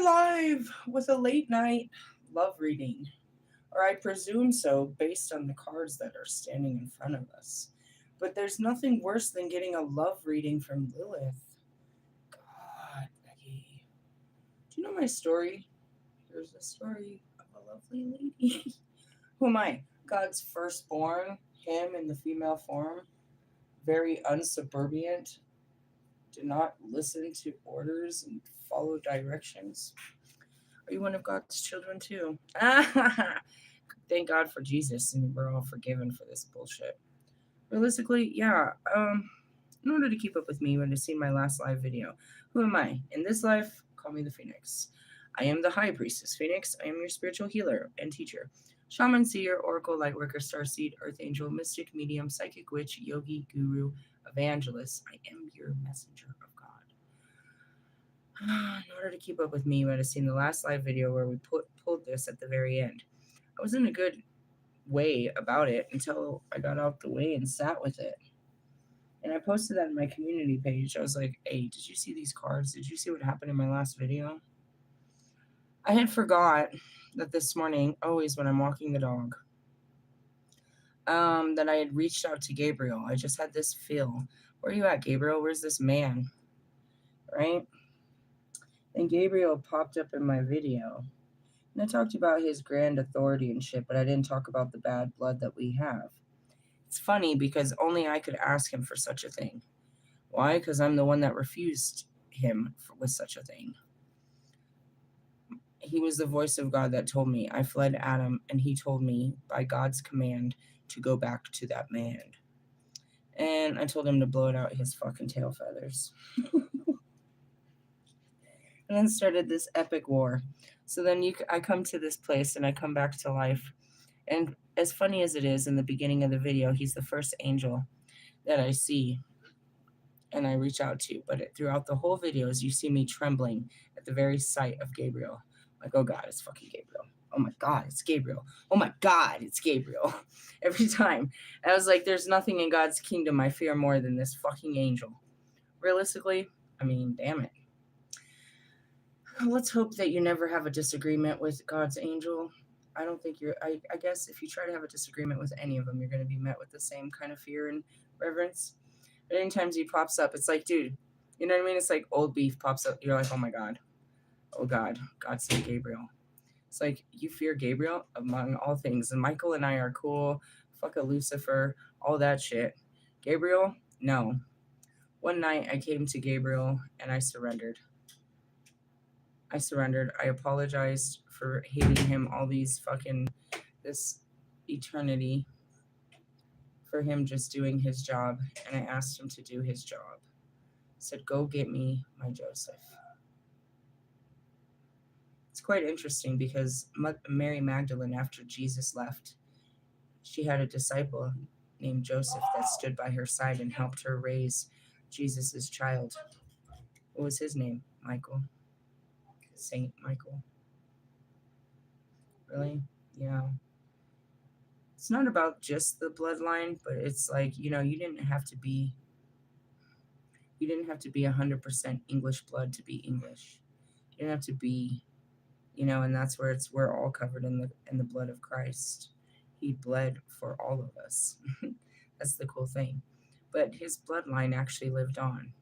live with a late night love reading, or I presume so based on the cards that are standing in front of us. But there's nothing worse than getting a love reading from Lilith. God, Becky. Do you know my story? Here's a story of a lovely lady. Who am I? God's firstborn, him in the female form, very unsubservient, do not listen to orders and follow directions. Are you one of God's children too? Thank God for Jesus, and we're all forgiven for this bullshit. Realistically, yeah. In order to keep up with me, you would have seen my last live video. Who am I? In this life, call me the Phoenix. I am the High Priestess Phoenix. I am your spiritual healer and teacher. Shaman, seer, oracle, lightworker, starseed, earth angel, mystic, medium, psychic witch, yogi, guru, evangelist. I am your messenger of God. In order to keep up with me, you would have seen the last live video where we pulled this at the very end. I was in a good way about it until I got out the way and sat with it. And I posted that in my community page. I was like, hey, did you see these cards? Did you see what happened in my last video? I had forgot that this morning, always when I'm walking the dog, that I had reached out to Gabriel. I just had this feel. Where are you at, Gabriel? Where's this man? Right? And Gabriel popped up in my video. And I talked about his grand authority and shit, but I didn't talk about the bad blood that we have. It's funny because only I could ask him for such a thing. Why? Because I'm the one that refused him with such a thing. He was the voice of God that told me. I fled Adam, and he told me by God's command to go back to that man. And I told him to blow it out his fucking tail feathers. And then started this epic war. So then I come to this place and I come back to life. And as funny as it is, in the beginning of the video, he's the first angel that I see and I reach out to. But throughout the whole videos, you see me trembling at the very sight of Gabriel. Like, oh God, it's fucking Gabriel. Oh my God, it's Gabriel. Oh my God, it's Gabriel. Every time. I was like, there's nothing in God's kingdom I fear more than this fucking angel. Realistically, I mean, damn it. Let's hope that you never have a disagreement with God's angel. I don't think I guess if you try to have a disagreement with any of them, you're going to be met with the same kind of fear and reverence. But anytime he pops up, it's like, dude, you know what I mean? It's like old beef pops up. You're like, oh my God. Oh God. God sent Gabriel. It's like, you fear Gabriel among all things. And Michael and I are cool. Fuck a Lucifer. All that shit. Gabriel? No. One night I came to Gabriel and I surrendered. I apologized for hating him all this eternity, for him just doing his job. And I asked him to do his job. I said, go get me my Joseph. It's quite interesting because Mary Magdalene, after Jesus left, she had a disciple named Joseph that stood by her side and helped her raise Jesus's child. What was his name? Michael. Saint Michael. Really? Yeah. It's not about just the bloodline, but it's like, you didn't have to be 100% English blood to be English. You didn't have to be, and that's where we're all covered in the blood of Christ. He bled for all of us. That's the cool thing. But his bloodline actually lived on.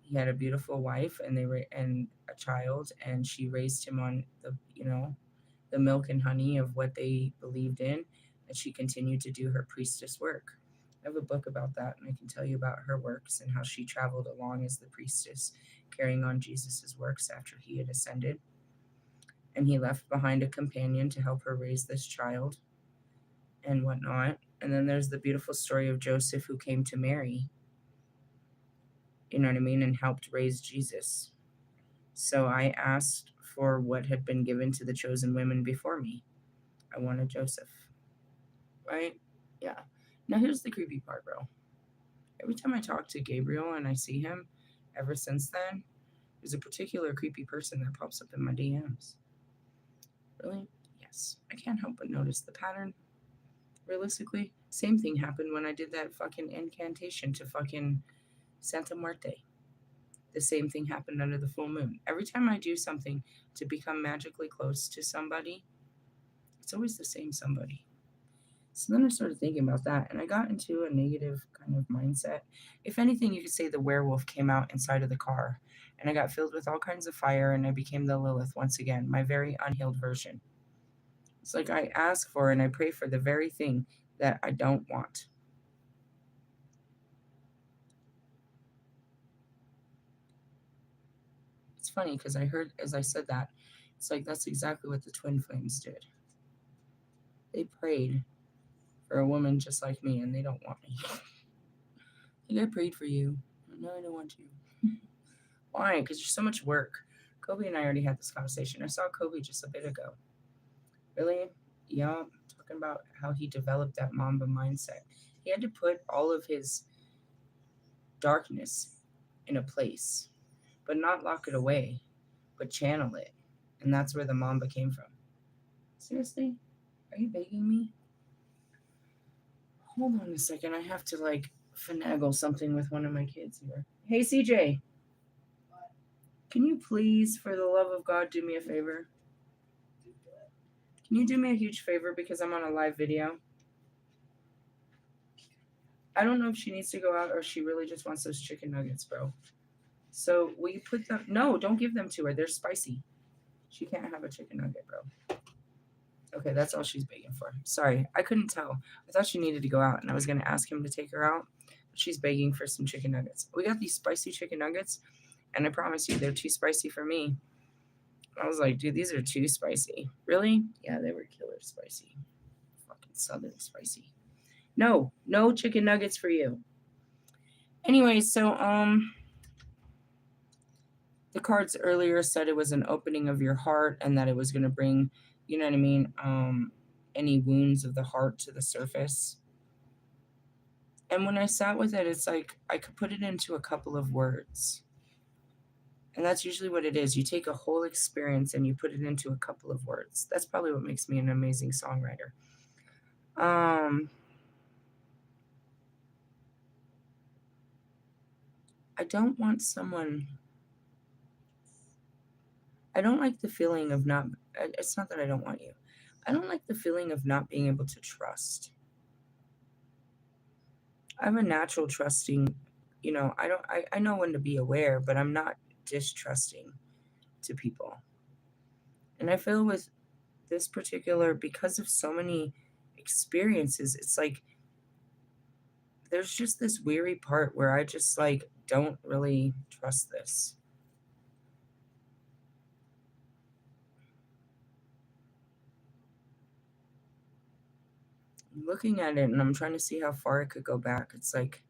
He had a beautiful wife and a child, and she raised him on the milk and honey of what they believed in, and she continued to do her priestess work. I have a book about that, and I can tell you about her works and how she traveled along as the priestess, carrying on Jesus's works after he had ascended. And he left behind a companion to help her raise this child and whatnot. And then there's the beautiful story of Joseph, who came to Mary, and helped raise Jesus. So I asked for what had been given to the chosen women before me. I wanted Joseph. Right? Yeah. Now here's the creepy part, bro. Every time I talk to Gabriel and I see him, ever since then, there's a particular creepy person that pops up in my DMs. Really? Yes. I can't help but notice the pattern. Realistically, same thing happened when I did that fucking incantation to fucking Santa Muerte. The same thing happened under the full moon. Every time I do something to become magically close to somebody, it's always the same somebody. So then I started thinking about that, and I got into a negative kind of mindset. If anything, you could say the werewolf came out inside of the car, and I got filled with all kinds of fire, and I became the Lilith once again, my very unhealed version. It's like I ask for and I pray for the very thing that I don't want. It's funny because I heard as I said that, it's like that's exactly what the twin flames did. They prayed for a woman just like me, and they don't want me. Like, I prayed for you. No, I don't want you. Why? Because there's so much work. Kobe and I already had this conversation. I saw Kobe just a bit ago. Really? Yeah, talking about how he developed that Mamba mindset. He had to put all of his darkness in a place, but not lock it away, but channel it. And that's where the Mamba came from. Seriously? Are you begging me? Hold on a second. I have to finagle something with one of my kids here. Hey, CJ. Can you please, for the love of God, do me a favor? Can you do me a huge favor because I'm on a live video? I don't know if she needs to go out or she really just wants those chicken nuggets, bro. So will you put them? No, don't give them to her. They're spicy. She can't have a chicken nugget, bro. Okay, that's all she's begging for. Sorry, I couldn't tell. I thought she needed to go out, and I was going to ask him to take her out. But she's begging for some chicken nuggets. We got these spicy chicken nuggets, and I promise you, they're too spicy for me. I was like, dude, these are too spicy. Really? Yeah, they were killer spicy. Fucking southern spicy. No chicken nuggets for you. Anyway, so the cards earlier said it was an opening of your heart and that it was going to bring, you know what I mean, any wounds of the heart to the surface. And when I sat with it, it's like I could put it into a couple of words. And that's usually what it is. You take a whole experience and you put it into a couple of words. That's probably what makes me an amazing songwriter. I don't want someone. I don't like the feeling of not. It's not that I don't want you. I don't like the feeling of not being able to trust. I'm a natural trusting, I know when to be aware, but I'm not distrusting to people. And I feel with this particular, because of so many experiences, it's like there's just this weary part where I just don't really trust this. I'm looking at it and I'm trying to see how far it could go back. It's like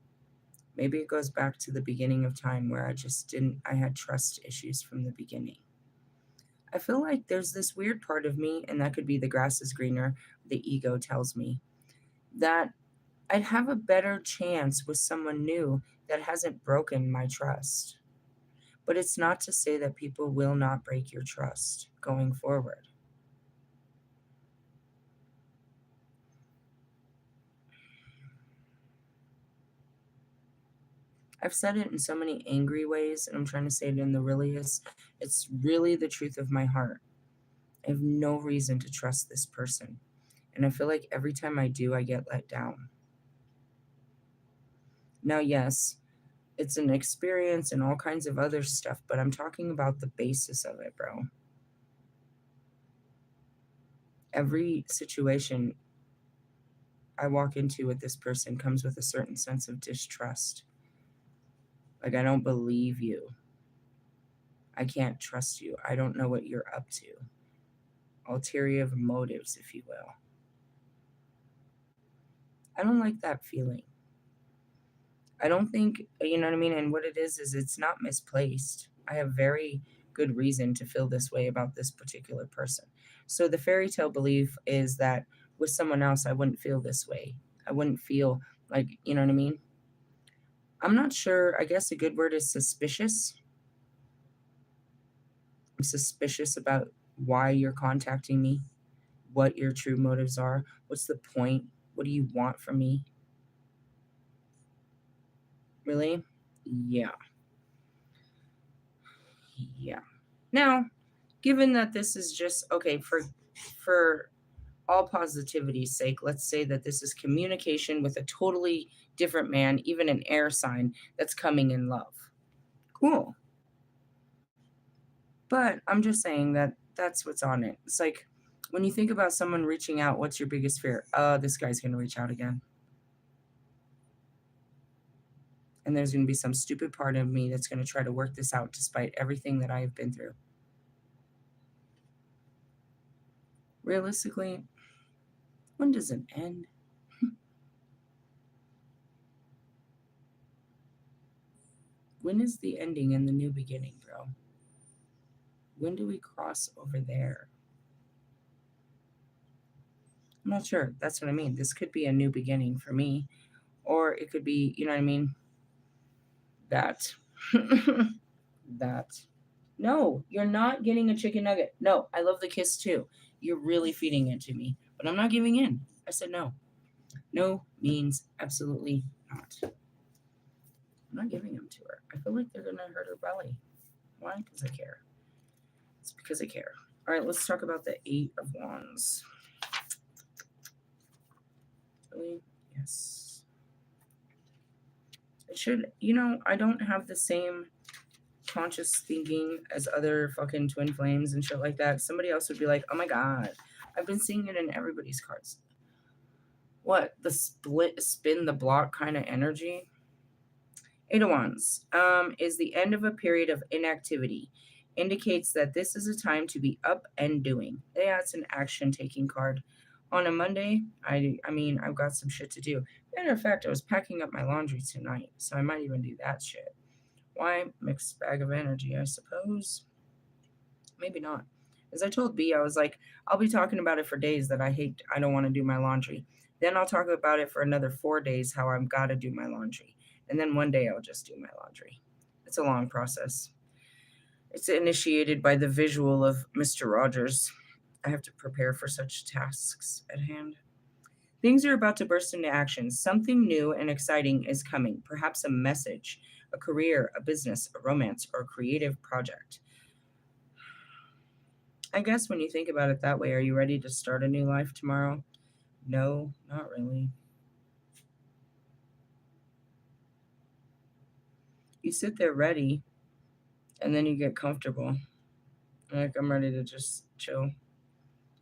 maybe it goes back to the beginning of time where I had trust issues from the beginning. I feel like there's this weird part of me, and that could be the grass is greener, the ego tells me, that I'd have a better chance with someone new that hasn't broken my trust. But it's not to say that people will not break your trust going forward. I've said it in so many angry ways, and I'm trying to say it in the it's really the truth of my heart. I have no reason to trust this person. And I feel like every time I do, I get let down. Now, yes, it's an experience and all kinds of other stuff, but I'm talking about the basis of it, bro. Every situation I walk into with this person comes with a certain sense of distrust. Like, I don't believe you. I can't trust you. I don't know what you're up to. Ulterior motives, if you will. I don't like that feeling. I don't think, you know what I mean? And what it is it's not misplaced. I have very good reason to feel this way about this particular person. So the fairy tale belief is that with someone else, I wouldn't feel this way. I wouldn't feel like, you know what I mean? I'm not sure. I guess a good word is suspicious. I'm suspicious about why you're contacting me, what your true motives are. What's the point? What do you want from me? Really? Yeah. Yeah. Now, given that this is just okay for all positivity's sake, let's say that this is communication with a totally different man, even an air sign that's coming in love. Cool. But I'm just saying that that's what's on it. It's like when you think about someone reaching out, what's your biggest fear? This guy's going to reach out again. And there's going to be some stupid part of me that's going to try to work this out despite everything that I have been through. Realistically, when does it end? When is the ending and the new beginning, bro? When do we cross over there? I'm not sure. That's what I mean. This could be a new beginning for me. Or it could be, you know what I mean? That. That. No, you're not getting a chicken nugget. No, I love the kiss too. You're really feeding it to me. But I'm not giving in. I said no. No means absolutely not. I'm not giving them to her. I feel like they're going to hurt her belly. Why? Because I care. It's because I care. All right, let's talk about the 8 of Wands. Really? Yes. It should, I don't have the same conscious thinking as other fucking twin flames and shit like that. Somebody else would be like, oh my God, I've been seeing it in everybody's cards. What? The spin the block kind of energy? 8 of Wands is the end of a period of inactivity. Indicates that this is a time to be up and doing. Yeah, it's an action-taking card. On a Monday, I've got some shit to do. Matter of fact, I was packing up my laundry tonight, so I might even do that shit. Why? Mixed bag of energy, I suppose. Maybe not. As I told B, I was like, I'll be talking about it for days that I don't want to do my laundry. Then I'll talk about it for another 4 days, how I've got to do my laundry. And then one day I'll just do my laundry. It's a long process. It's initiated by the visual of Mr. Rogers. I have to prepare for such tasks at hand. Things are about to burst into action. Something new and exciting is coming. Perhaps a message, a career, a business, a romance, or a creative project. I guess when you think about it that way, are you ready to start a new life tomorrow? No, not really. You sit there ready, and then you get comfortable. Like, I'm ready to just chill.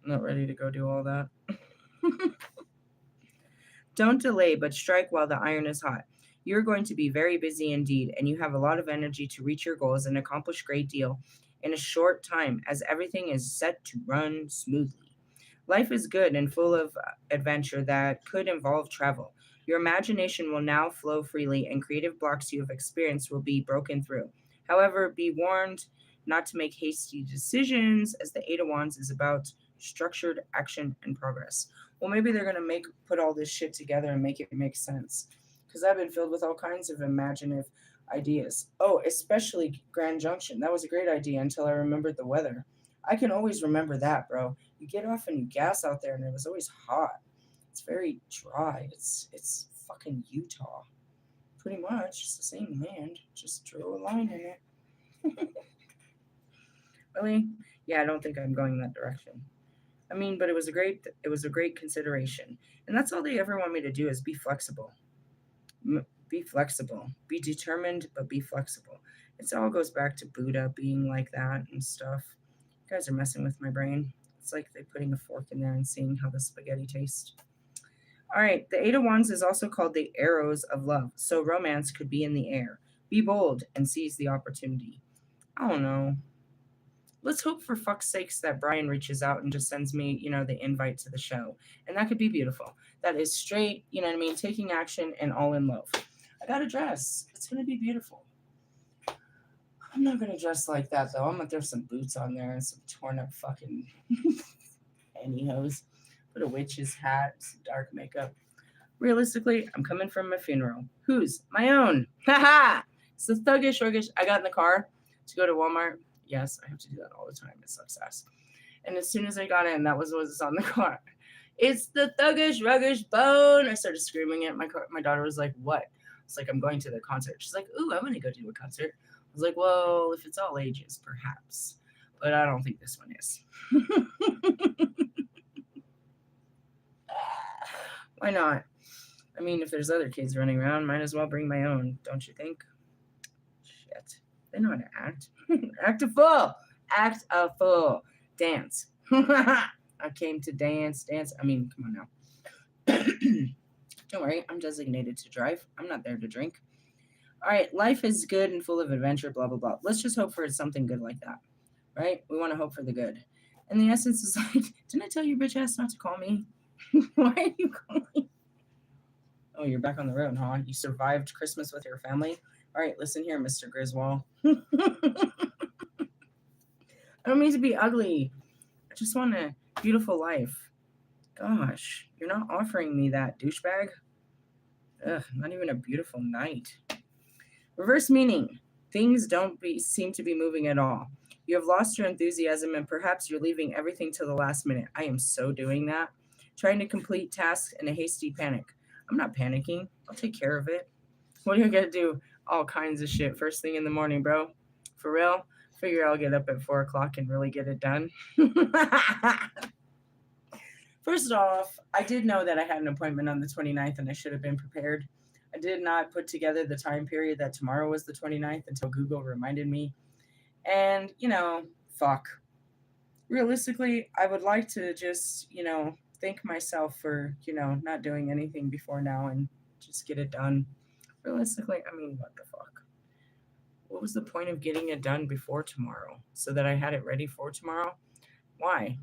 I'm not ready to go do all that. Don't delay, but strike while the iron is hot. You're going to be very busy indeed, and you have a lot of energy to reach your goals and accomplish a great deal in a short time, as everything is set to run smoothly. Life is good and full of adventure that could involve travel. Your imagination will now flow freely, and creative blocks you have experienced will be broken through. However, be warned not to make hasty decisions, as the 8 of Wands is about structured action and progress. Well, maybe they're going to put all this shit together and make it make sense. Because I've been filled with all kinds of imaginative ideas. Oh, especially Grand Junction. That was a great idea until I remembered the weather. I can always remember that, bro. You get off and you gas out there, and it was always hot. It's very dry. It's fucking Utah. Pretty much. It's the same land. Just drew a line in it. Really? Yeah, I don't think I'm going that direction. But it was a great consideration. And that's all they ever want me to do is be flexible. Be flexible. Be determined, but be flexible. It all goes back to Buddha being like that and stuff. You guys are messing with my brain. It's like they're putting a fork in there and seeing how the spaghetti tastes. All right, the 8 of Wands is also called the arrows of love. So romance could be in the air. Be bold and seize the opportunity. I don't know. Let's hope for fuck's sakes that Brian reaches out and just sends me, the invite to the show. And that could be beautiful. That is straight, taking action and all in love. I got a dress. It's going to be beautiful. I'm not going to dress like that, though. I'm going to throw some boots on there and some torn up fucking pantyhose. Put a witch's hat, some dark makeup. Realistically, I'm coming from a funeral. Whose? My own. Haha! It's the thuggish, ruggish. I got in the car to go to Walmart. Yes, I have to do that all the time. It sucks ass. And as soon as I got in, that was what was on the car. It's the thuggish, ruggish bone. I started screaming it. My daughter was like, what? It's like, I'm going to the concert. She's like, ooh, I'm going to go to a concert. I was like, well, if it's all ages, perhaps. But I don't think this one is. Why not? I mean, if there's other kids running around, might as well bring my own, don't you think? Shit. They know how to act. Act a fool. Act a fool. Dance. I came to dance. I mean, come on now. Don't worry, I'm designated to drive. I'm not there to drink. All right, life is good and full of adventure, blah, blah, blah. Let's just hope for something good like that, right? We want to hope for the good. And the essence is like, didn't I tell your bitch ass not to call me? Why are you calling? Oh, you're back on the road, huh? You survived Christmas with your family? All right, listen here, Mr. Griswold. I don't mean to be ugly. I just want a beautiful life. Gosh, you're not offering me that, douchebag. Ugh, not even a beautiful night. Reverse meaning. Things don't seem to be moving at all. You have lost your enthusiasm and perhaps you're leaving everything to the last minute. I am so doing that. Trying to complete tasks in a hasty panic. I'm not panicking. I'll take care of it. What are you gonna do? All kinds of shit first thing in the morning, bro. For real? Figure I'll get up at 4 o'clock and really get it done. First off, I did know that I had an appointment on the 29th and I should have been prepared. I did not put together the time period that tomorrow was the 29th until Google reminded me. And, fuck. Realistically, I would like to just, thank myself for, not doing anything before now and just get it done. Realistically, I mean, what the fuck? What was the point of getting it done before tomorrow? So that I had it ready for tomorrow? Why?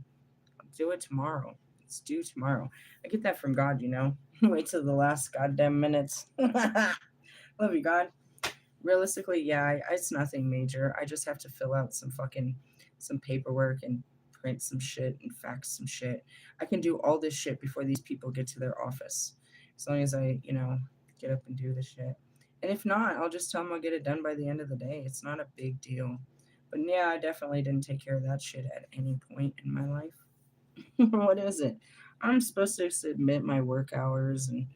I'll do it tomorrow. It's due tomorrow. I get that from God, Wait till the last goddamn minutes. Love you, God. Realistically, yeah, it's nothing major. I just have to fill out some paperwork and print some shit and fax some shit. I can do all this shit before these people get to their office. As long as I, get up and do the shit. And if not, I'll just tell them I'll get it done by the end of the day. It's not a big deal. But yeah, I definitely didn't take care of that shit at any point in my life. What is it? I'm supposed to submit my work hours and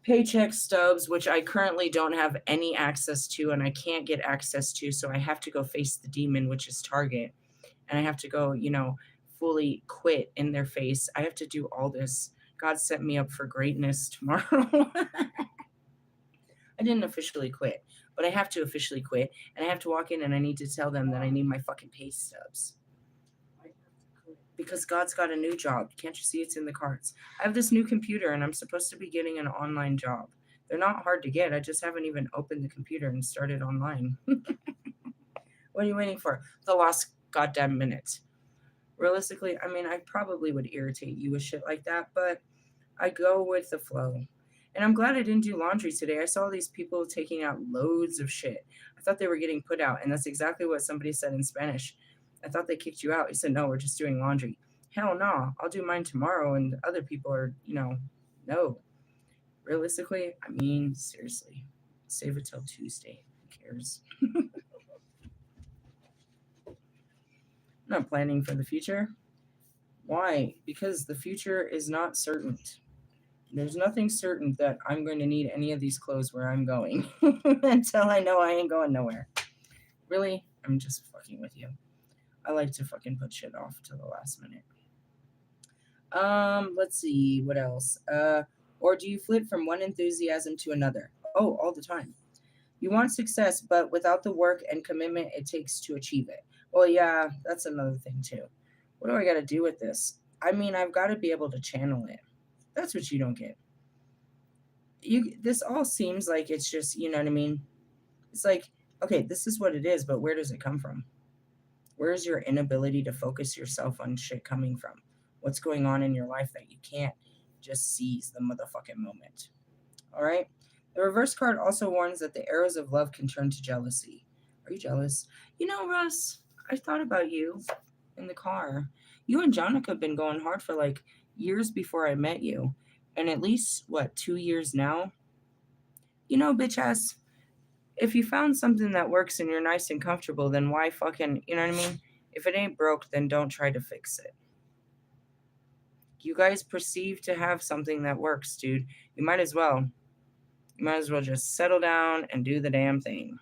paycheck stubs, which I currently don't have any access to and I can't get access to. So I have to go face the demon, which is Target. And I have to go, fully quit in their face. I have to do all this. God set me up for greatness tomorrow. I didn't officially quit, but I have to officially quit. And I have to walk in and I need to tell them that I need my fucking pay stubs. Because God's got a new job. Can't you see it's in the cards? I have this new computer and I'm supposed to be getting an online job. They're not hard to get. I just haven't even opened the computer and started online. What are you waiting for? The last goddamn minute. Realistically, I mean, I probably would irritate you with shit like that, but I go with the flow. And I'm glad I didn't do laundry today. I saw these people taking out loads of shit. I thought they were getting put out, and that's exactly what somebody said in Spanish. I thought they kicked you out. He said, no, we're just doing laundry. Hell no, I'll do mine tomorrow, and other people are, no. Realistically, I mean, seriously, save it till Tuesday. Who cares? I'm not planning for the future. Why? Because the future is not certain. There's nothing certain that I'm going to need any of these clothes where I'm going until I know I ain't going nowhere. Really? I'm just fucking with you. I like to fucking put shit off to the last minute. Let's see, what else? Or do you flip from one enthusiasm to another? Oh, all the time. You want success, but without the work and commitment it takes to achieve it. Well, yeah, that's another thing too. What do I got to do with this? I mean, I've got to be able to channel it. That's what you don't get. This all seems like it's just, you know what I mean? It's like, okay, this is what it is, but where does it come from? Where is your inability to focus yourself on shit coming from? What's going on in your life that you can't just seize the motherfucking moment? All right? The reverse card also warns that the arrows of love can turn to jealousy. Are you jealous? Russ, I thought about you in the car. You and Jonica have been going hard for like years before I met you. And at least, 2 years now? Bitch ass, if you found something that works and you're nice and comfortable, then why fucking, you know what I mean? If it ain't broke, then don't try to fix it. You guys perceive to have something that works, dude. You might as well just settle down and do the damn thing.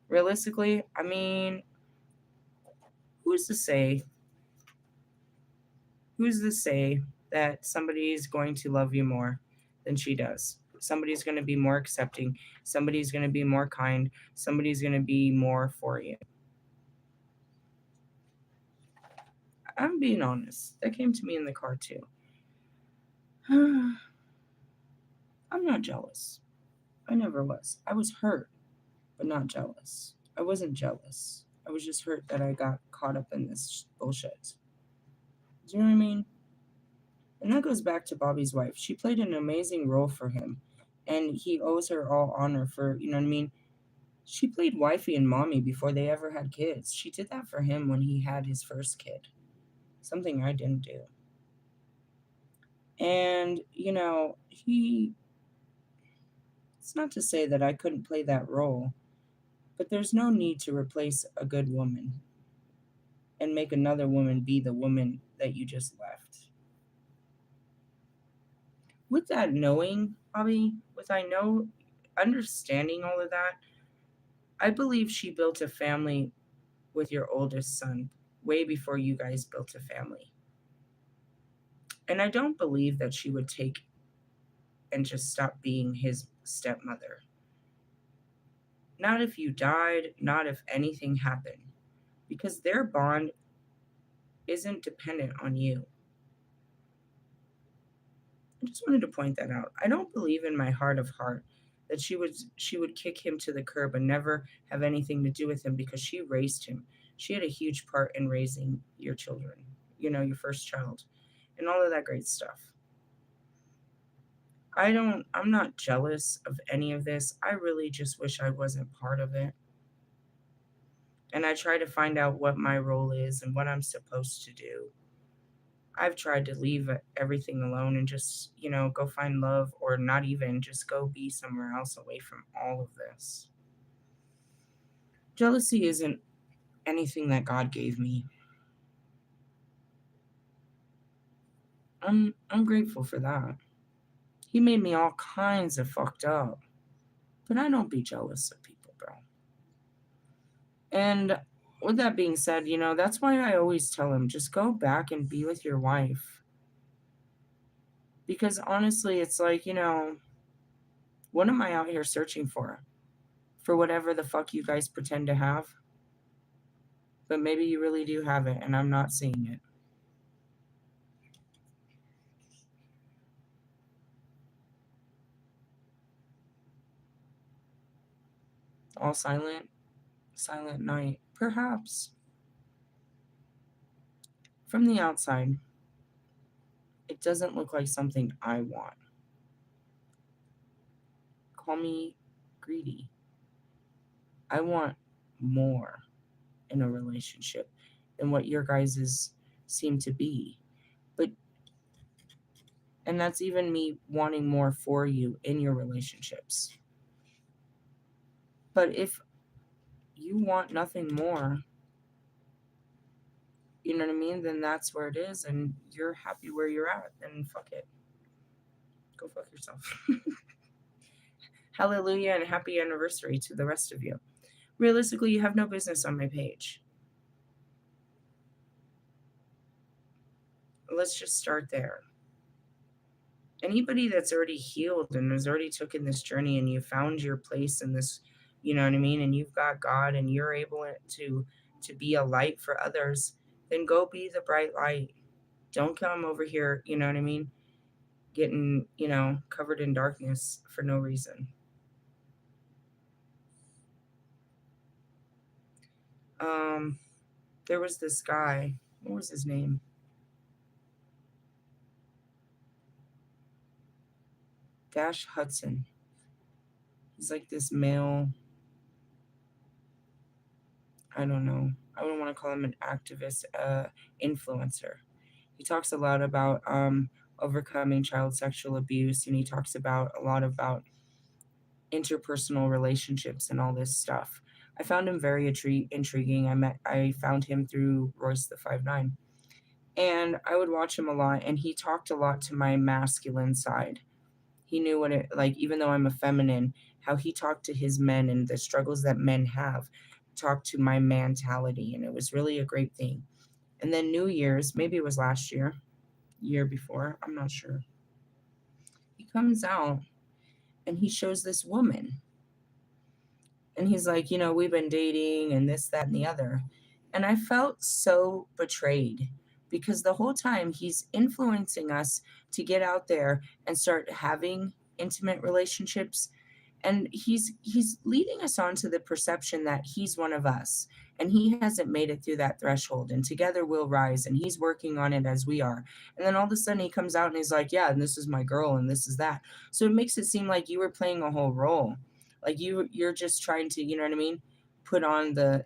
Realistically, I mean, who's to say who's to say that somebody's going to love you more than she does? Somebody's going to be more accepting, somebody's going to be more kind, somebody's going to be more for you. I'm being honest. That came to me in the car too. I'm not jealous. I never was. I was hurt, but not jealous. I wasn't jealous. I was just hurt that I got caught up in this bullshit. Do you know what I mean? And that goes back to Bobby's wife. She played an amazing role for him, and he owes her all honor for, you know what I mean? She played wifey and mommy before they ever had kids. She did that for him when he had his first kid, something I didn't do. And, it's not to say that I couldn't play that role, but there's no need to replace a good woman and make another woman be the woman that you just left. With that knowing, Bobby, understanding all of that, I believe she built a family with your oldest son way before you guys built a family. And I don't believe that she would take and just stop being his stepmother. Not if you died, not if anything happened, because their bond isn't dependent on you. I just wanted to point that out. I don't believe in my heart of heart that she would kick him to the curb and never have anything to do with him because she raised him. She had a huge part in raising your children, your first child, and all of that great stuff. I'm not jealous of any of this. I really just wish I wasn't part of it. And I try to find out what my role is and what I'm supposed to do. I've tried to leave everything alone and just, go find love, or not even just go be somewhere else away from all of this. Jealousy isn't anything that God gave me. I'm grateful for that. He made me all kinds of fucked up. But I don't be jealous of people, bro. And with that being said, that's why I always tell him, just go back and be with your wife. Because honestly, it's like, what am I out here searching for? For whatever the fuck you guys pretend to have? But maybe you really do have it, and I'm not seeing it. All silent, silent night. Perhaps. From the outside, it doesn't look like something I want. Call me greedy. I want more in a relationship than what your guys's seem to be. But and that's even me wanting more for you in your relationships. But if you want nothing more, you know what I mean, then that's where it is, and you're happy where you're at, then fuck it. Go fuck yourself. Hallelujah and happy anniversary to the rest of you. Realistically, you have no business on my page. Let's just start there. Anybody that's already healed and has already taken this journey, and you found your place in this, you know what I mean, and you've got God and you're able to be a light for others, then go be the bright light. Don't come over here, you know what I mean, getting, covered in darkness for no reason. There was this guy, what was his name? Dash Hudson. He's like this male, I don't know, I wouldn't want to call him an activist, influencer. He talks a lot about overcoming child sexual abuse, and he talks about a lot about interpersonal relationships and all this stuff. I found him very intriguing. I found him through Royce the 5'9", and I would watch him a lot, and he talked a lot to my masculine side. He knew what it, like, even though I'm a feminine, how he talked to his men and the struggles that men have, talked to my mentality. And it was really a great thing. And then New Year's, maybe it was last year before, I'm not sure. He comes out and he shows this woman. And he's like, we've been dating and this, that, and the other. And I felt so betrayed because the whole time he's influencing us to get out there and start having intimate relationships. And he's leading us on to the perception that he's one of us and he hasn't made it through that threshold, and together we'll rise, and he's working on it as we are. And then all of a sudden he comes out and he's like, yeah, and this is my girl and this is that. So it makes it seem like you were playing a whole role. Like you're just trying to, you know what I mean, put on the,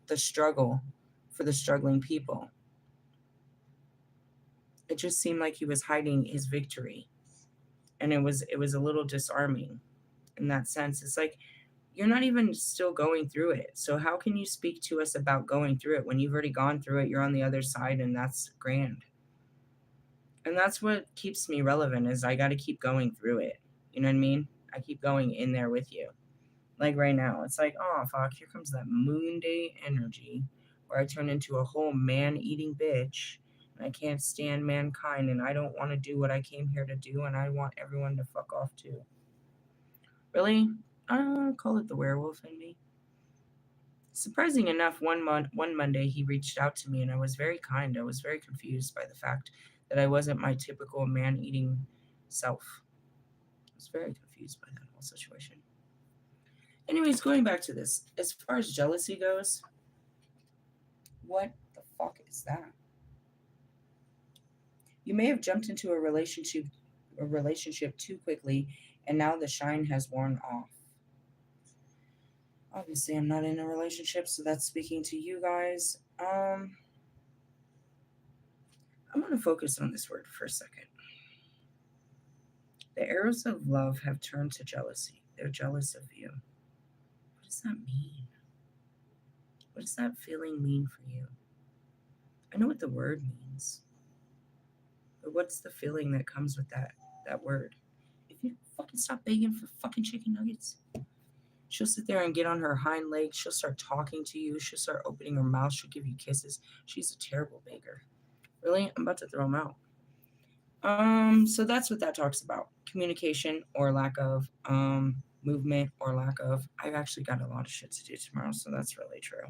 the struggle for the struggling people. It just seemed like he was hiding his victory. And it was a little disarming in that sense. It's like, you're not even still going through it. So how can you speak to us about going through it when you've already gone through it? You're on the other side, and that's grand. And that's what keeps me relevant, is I got to keep going through it. You know what I mean? I keep going in there with you. Like right now, it's like, oh, fuck, here comes that moon day energy where I turn into a whole man-eating bitch. And I can't stand mankind, and I don't want to do what I came here to do, and I want everyone to fuck off too. Really? Call it the werewolf in me. Surprising enough, one Monday he reached out to me, and I was very kind. I was very confused by the fact that I wasn't my typical man-eating self. I was very confused by that whole situation. Anyways, going back to this, as far as jealousy goes, what the fuck is that? You may have jumped into a relationship too quickly, and now the shine has worn off. Obviously, I'm not in a relationship, so that's speaking to you guys. I'm going to focus on this word for a second. The arrows of love have turned to jealousy. They're jealous of you. What does that mean? What does that feeling mean for you? I know what the word means, but what's the feeling that comes with that word? If you fucking stop begging for fucking chicken nuggets, she'll sit there and get on her hind legs. She'll start talking to you. She'll start opening her mouth. She'll give you kisses. She's a terrible beggar. Really? I'm about to throw him out. So that's what that talks about. Communication or lack of, movement or lack of. I've actually got a lot of shit to do tomorrow, so that's really true.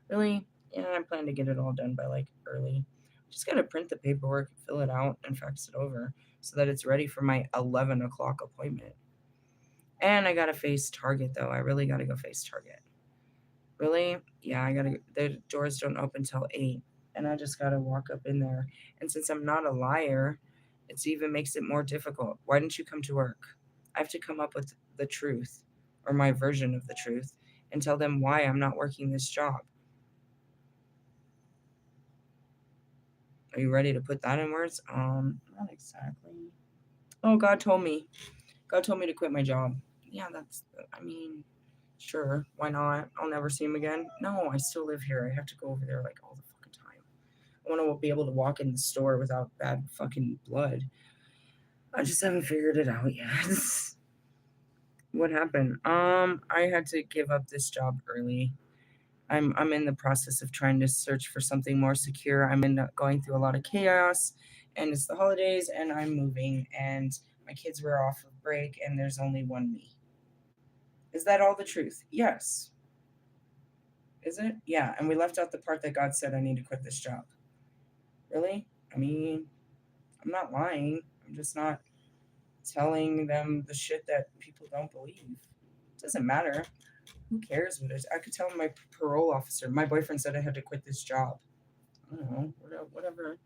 Really? Yeah, I'm planning to get it all done by like early. Just got to print the paperwork, fill it out, and fax it over so that it's ready for my 11 o'clock appointment. And I got to face Target, though. I really got to go face Target. Really? Yeah, I got to. The doors don't open till 8. And I just got to walk up in there. And since I'm not a liar, it even makes it more difficult. Why didn't you come to work? I have to come up with the truth, or my version of the truth, and tell them why I'm not working this job. Are you ready to put that in words? Not exactly. Oh, God told me. God told me to quit my job. Yeah, sure, why not? I'll never see him again. No, I still live here. I have to go over there like all the fucking time. I want to be able to walk in the store without bad fucking blood. I just haven't figured it out yet. What happened? I had to give up this job early. I'm in the process of trying to search for something more secure. I'm going through a lot of chaos, and it's the holidays, and I'm moving, and my kids were off of break, and there's only one me. Is that all the truth? Yes. Is it? Yeah. And we left out the part that God said I need to quit this job. Really? I mean, I'm not lying. I'm just not telling them the shit that people don't believe. It doesn't matter. Who cares what it is? I could tell my parole officer. My boyfriend said I had to quit this job. I don't know. Whatever.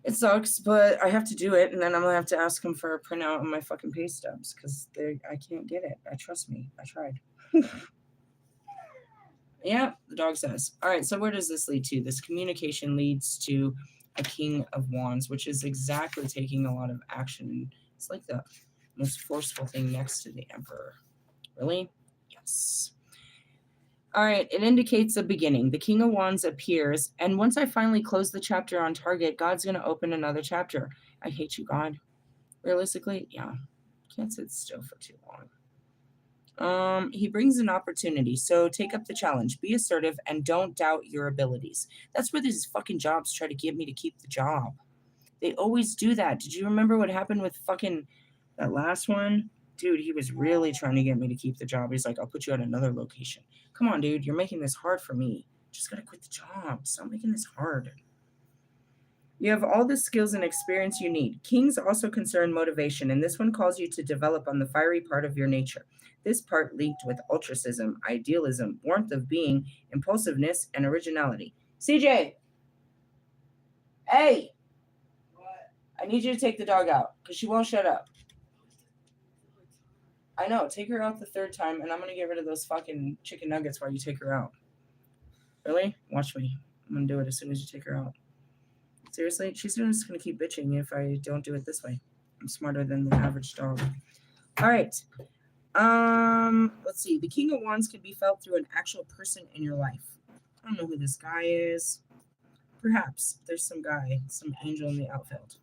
It sucks, but I have to do it, and then I'm going to have to ask him for a printout of my fucking pay stubs because I can't get it. Trust me. I tried. Yeah, the dog says. All right, so where does this lead to? This communication leads to a King of Wands, which is exactly taking a lot of action. It's like the most forceful thing next to the Emperor. Really? Yes. All right, it indicates a beginning. The King of Wands appears, and once I finally close the chapter on Target, God's going to open another chapter. I hate you, God. Realistically, yeah. Can't sit still for too long. He brings an opportunity, so take up the challenge. Be assertive and don't doubt your abilities. That's where these fucking jobs try to get me to keep the job. They always do that. Did you remember what happened with fucking that last one? Dude, he was really trying to get me to keep the job. He's like, I'll put you at another location. Come on, dude, you're making this hard for me. Just gotta quit the job. Stop making this hard. You have all the skills and experience you need. Kings also concern motivation, and this one calls you to develop on the fiery part of your nature. This part linked with ultracism, idealism, warmth of being, impulsiveness, and originality. CJ, hey, I need you to take the dog out because she won't shut up. I know. Take her out the third time, and I'm going to get rid of those fucking chicken nuggets while you take her out. Really? Watch me. I'm going to do it as soon as you take her out. Seriously? She's just going to keep bitching if I don't do it this way. I'm smarter than the average dog. All right. Let's see. The King of Wands can be felt through an actual person in your life. I don't know who this guy is. Perhaps there's some guy, some angel in the outfield.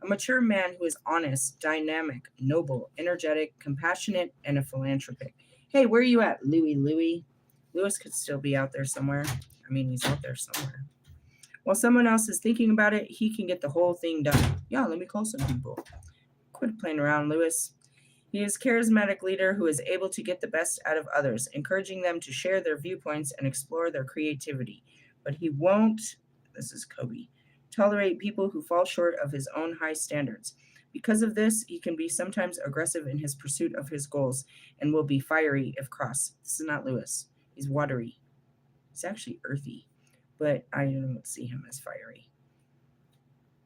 A mature man who is honest, dynamic, noble, energetic, compassionate, and a philanthropic. Hey, where are you at, Louie? Lewis could still be out there somewhere. I mean, he's out there somewhere. While someone else is thinking about it, he can get the whole thing done. Yeah, let me call some people. Quit playing around, Lewis. He is a charismatic leader who is able to get the best out of others, encouraging them to share their viewpoints and explore their creativity. But he won't, this is Kobe, tolerate people who fall short of his own high standards. Because of this, he can be sometimes aggressive in his pursuit of his goals and will be fiery if cross. This is not Lewis. He's watery. He's actually earthy, but I don't see him as fiery.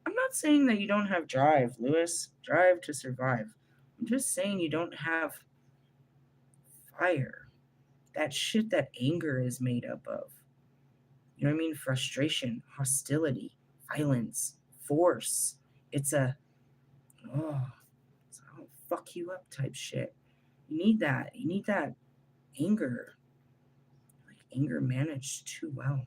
I'm not saying that you don't have drive, Lewis. Drive to survive. I'm just saying you don't have fire. That shit that anger is made up of. You know what I mean? Frustration, hostility, violence, force. It's a, oh, I'll fuck you up type shit. You need that. You need that anger. Like anger managed too well.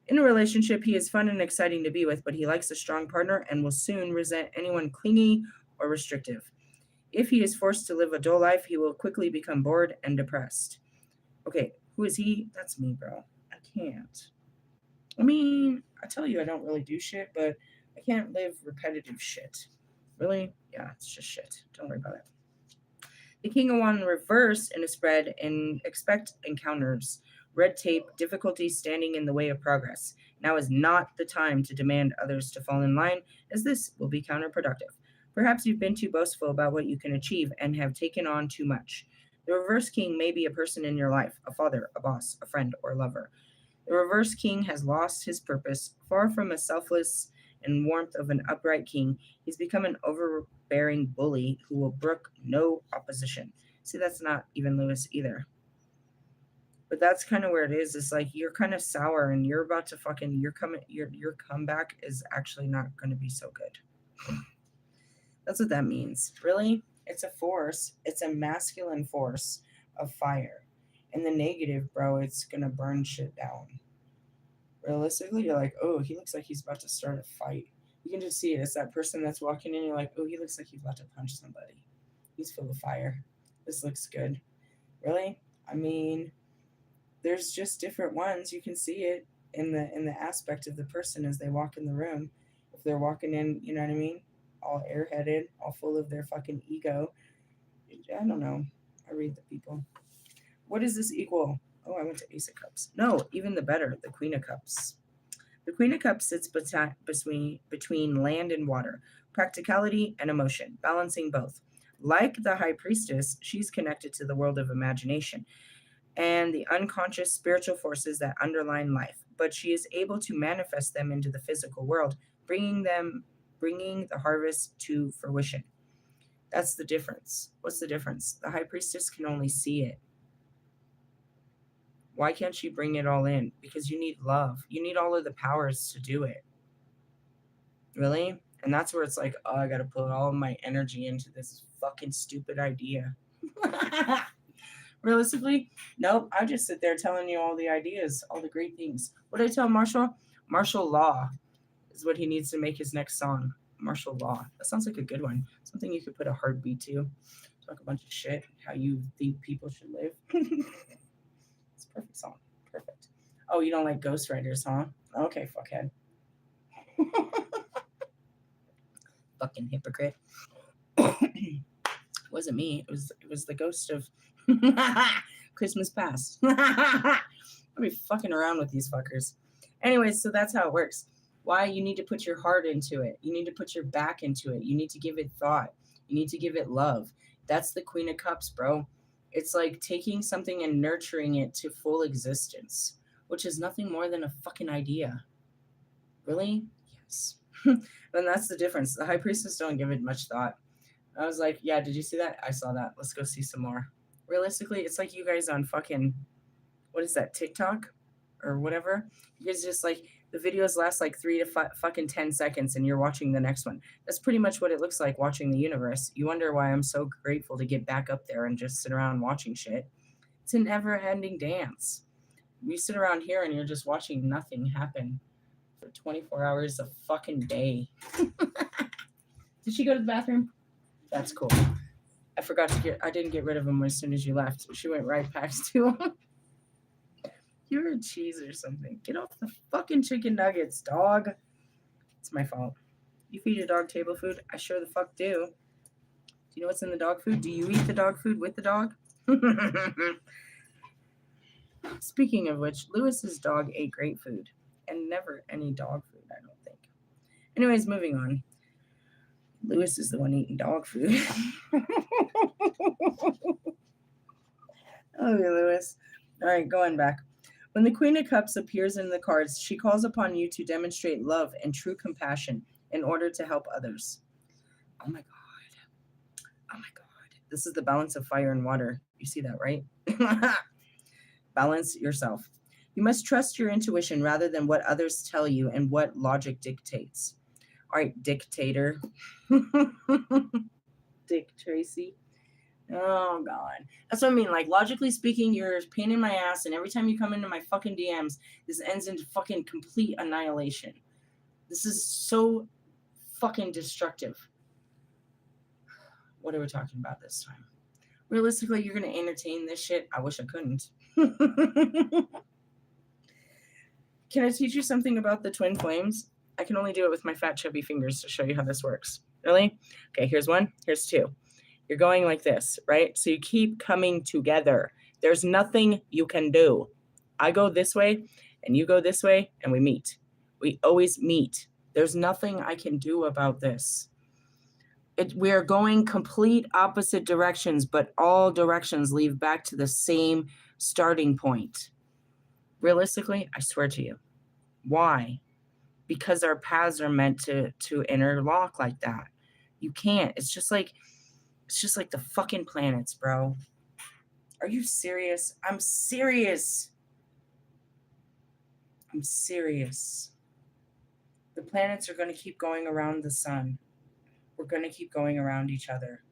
In a relationship, he is fun and exciting to be with, but he likes a strong partner and will soon resent anyone clingy or restrictive. If he is forced to live a dull life, he will quickly become bored and depressed. Okay, who is he? That's me, bro. I can't. I mean, I tell you I don't really do shit, but I can't live repetitive shit. Really? Yeah, it's just shit. Don't worry about it. The King of Wands reverse in a spread and expect encounters, red tape, difficulty standing in the way of progress. Now is not the time to demand others to fall in line, as this will be counterproductive. Perhaps you've been too boastful about what you can achieve and have taken on too much. The reverse king may be a person in your life, a father, a boss, a friend, or lover. The reverse king has lost his purpose. Far from a selfless and warmth of an upright king, he's become an overbearing bully who will brook no opposition. See, that's not even Lewis either. But that's kind of where it is. It's like you're kind of sour and you're about to fucking your comeback is actually not going to be so good. That's what that means. Really? It's a force. It's a masculine force of fire. In the negative, bro, it's going to burn shit down. Realistically, you're like, oh, he looks like he's about to start a fight. You can just see it. It's that person that's walking in. You're like, oh, he looks like he's about to punch somebody. He's full of fire. This looks good. Really? I mean, there's just different ones. You can see it in the aspect of the person as they walk in the room. If they're walking in, you know what I mean? All airheaded, all full of their fucking ego. I don't know. I read the people. What does this equal? Oh, I went to Ace of Cups. No, even the better, the Queen of Cups. The Queen of Cups sits between land and water, practicality and emotion, balancing both. Like the High Priestess, she's connected to the world of imagination and the unconscious spiritual forces that underline life, but she is able to manifest them into the physical world, bringing the harvest to fruition. That's the difference. What's the difference? The High Priestess can only see it. Why can't she bring it all in? Because you need love. You need all of the powers to do it. Really? And that's where it's like, oh, I got to put all of my energy into this fucking stupid idea. Realistically, nope. I just sit there telling you all the ideas, all the great things. What did I tell Marshall? Martial law is what he needs to make his next song. Martial law. That sounds like a good one. Something you could put a heartbeat to. Talk a bunch of shit. How you think people should live. It's a perfect song. Perfect. Oh, you don't like ghostwriters, huh? Okay, fuckhead. Fucking hypocrite. Wasn't me. It was the ghost of Christmas past. I'll be fucking around with these fuckers. Anyways, so that's how it works. Why you need to put your heart into it. You need to put your back into it. You need to give it thought. You need to give it love. That's the Queen of Cups, bro. It's like taking something and nurturing it to full existence, which is nothing more than a fucking idea. Really? Yes. Then that's the difference. The High Priestess don't give it much thought. I was like, yeah, did you see that? I saw that. Let's go see some more. Realistically, it's like you guys on fucking, what is that, TikTok or whatever? You guys just like, the videos last like 3 to fucking 10 seconds and you're watching the next one. That's pretty much what it looks like watching the universe. You wonder why I'm so grateful to get back up there and just sit around watching shit. It's a never ending dance. We sit around here and you're just watching nothing happen for 24 hours a fucking day. Did she go to the bathroom? That's cool. I didn't get rid of him as soon as you left. She went right past to him. You're a cheese or something. Get off the fucking chicken nuggets, dog. It's my fault. You feed your dog table food? I sure the fuck do. Do you know what's in the dog food? Do you eat the dog food with the dog? Speaking of which, Lewis's dog ate great food. And never any dog food, I don't think. Anyways, moving on. Lewis is the one eating dog food. Oh, Lewis. All right, going back. When the Queen of Cups appears in the cards, she calls upon you to demonstrate love and true compassion in order to help others. Oh my God. Oh my God. This is the balance of fire and water. You see that, right? Balance yourself. You must trust your intuition rather than what others tell you and what logic dictates. All right, dictator. Dick Tracy. Oh God. That's what I mean. Like, logically speaking, you're a pain in my ass, and every time you come into my fucking DMs, this ends in fucking complete annihilation. This is so fucking destructive. What are we talking about this time? Realistically, you're gonna entertain this shit? I wish I couldn't. Can I teach you something about the twin flames? I can only do it with my fat chubby fingers to show you how this works. Really? Okay, here's one, here's two. You're going like this, right? So you keep coming together. There's nothing you can do. I go this way and you go this way and we meet. We always meet. There's nothing I can do about this. We are going complete opposite directions, but all directions lead back to the same starting point. Realistically, I swear to you. Why? Because our paths are meant to interlock like that. You can't. It's just like the fucking planets, bro. Are you serious? I'm serious. I'm serious. The planets are going to keep going around the sun. We're going to keep going around each other.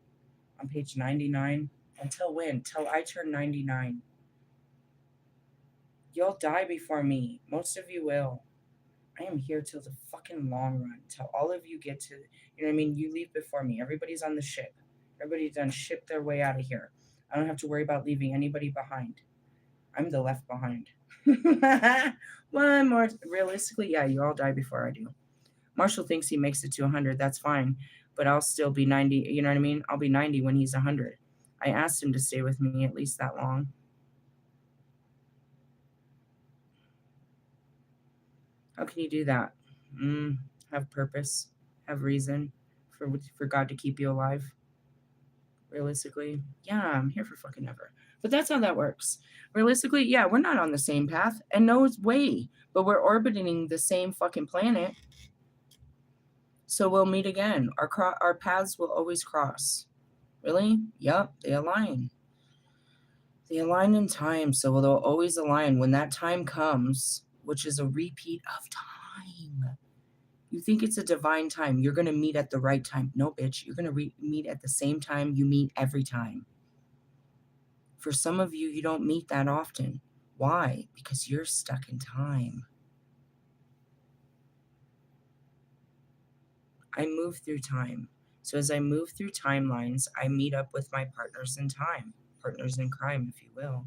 On page 99. Until when? Till I turn 99. You'll die before me. Most of you will. I am here till the fucking long run. Till all of you get to, you know what I mean? You leave before me. Everybody's on the ship. Everybody's done shipped their way out of here. I don't have to worry about leaving anybody behind. I'm the left behind. One more. Realistically, yeah, you all die before I do. Marshall thinks he makes it to 100. That's fine. But I'll still be 90. You know what I mean? I'll be 90 when he's 100. I asked him to stay with me at least that long. How can you do that? Have purpose, have reason for God to keep you alive. Realistically, yeah, I'm here for fucking ever. But that's how that works. Realistically, yeah, we're not on the same path, and no way, but we're orbiting the same fucking planet. So we'll meet again. Our paths will always cross. Really? Yep, they align. They align in time, so they'll always align when that time comes, which is a repeat of time. You think it's a divine time. You're going to meet at the right time. No, bitch. You're going to meet at the same time you meet every time. For some of you, you don't meet that often. Why? Because you're stuck in time. I move through time. So as I move through timelines, I meet up with my partners in time, partners in crime, if you will.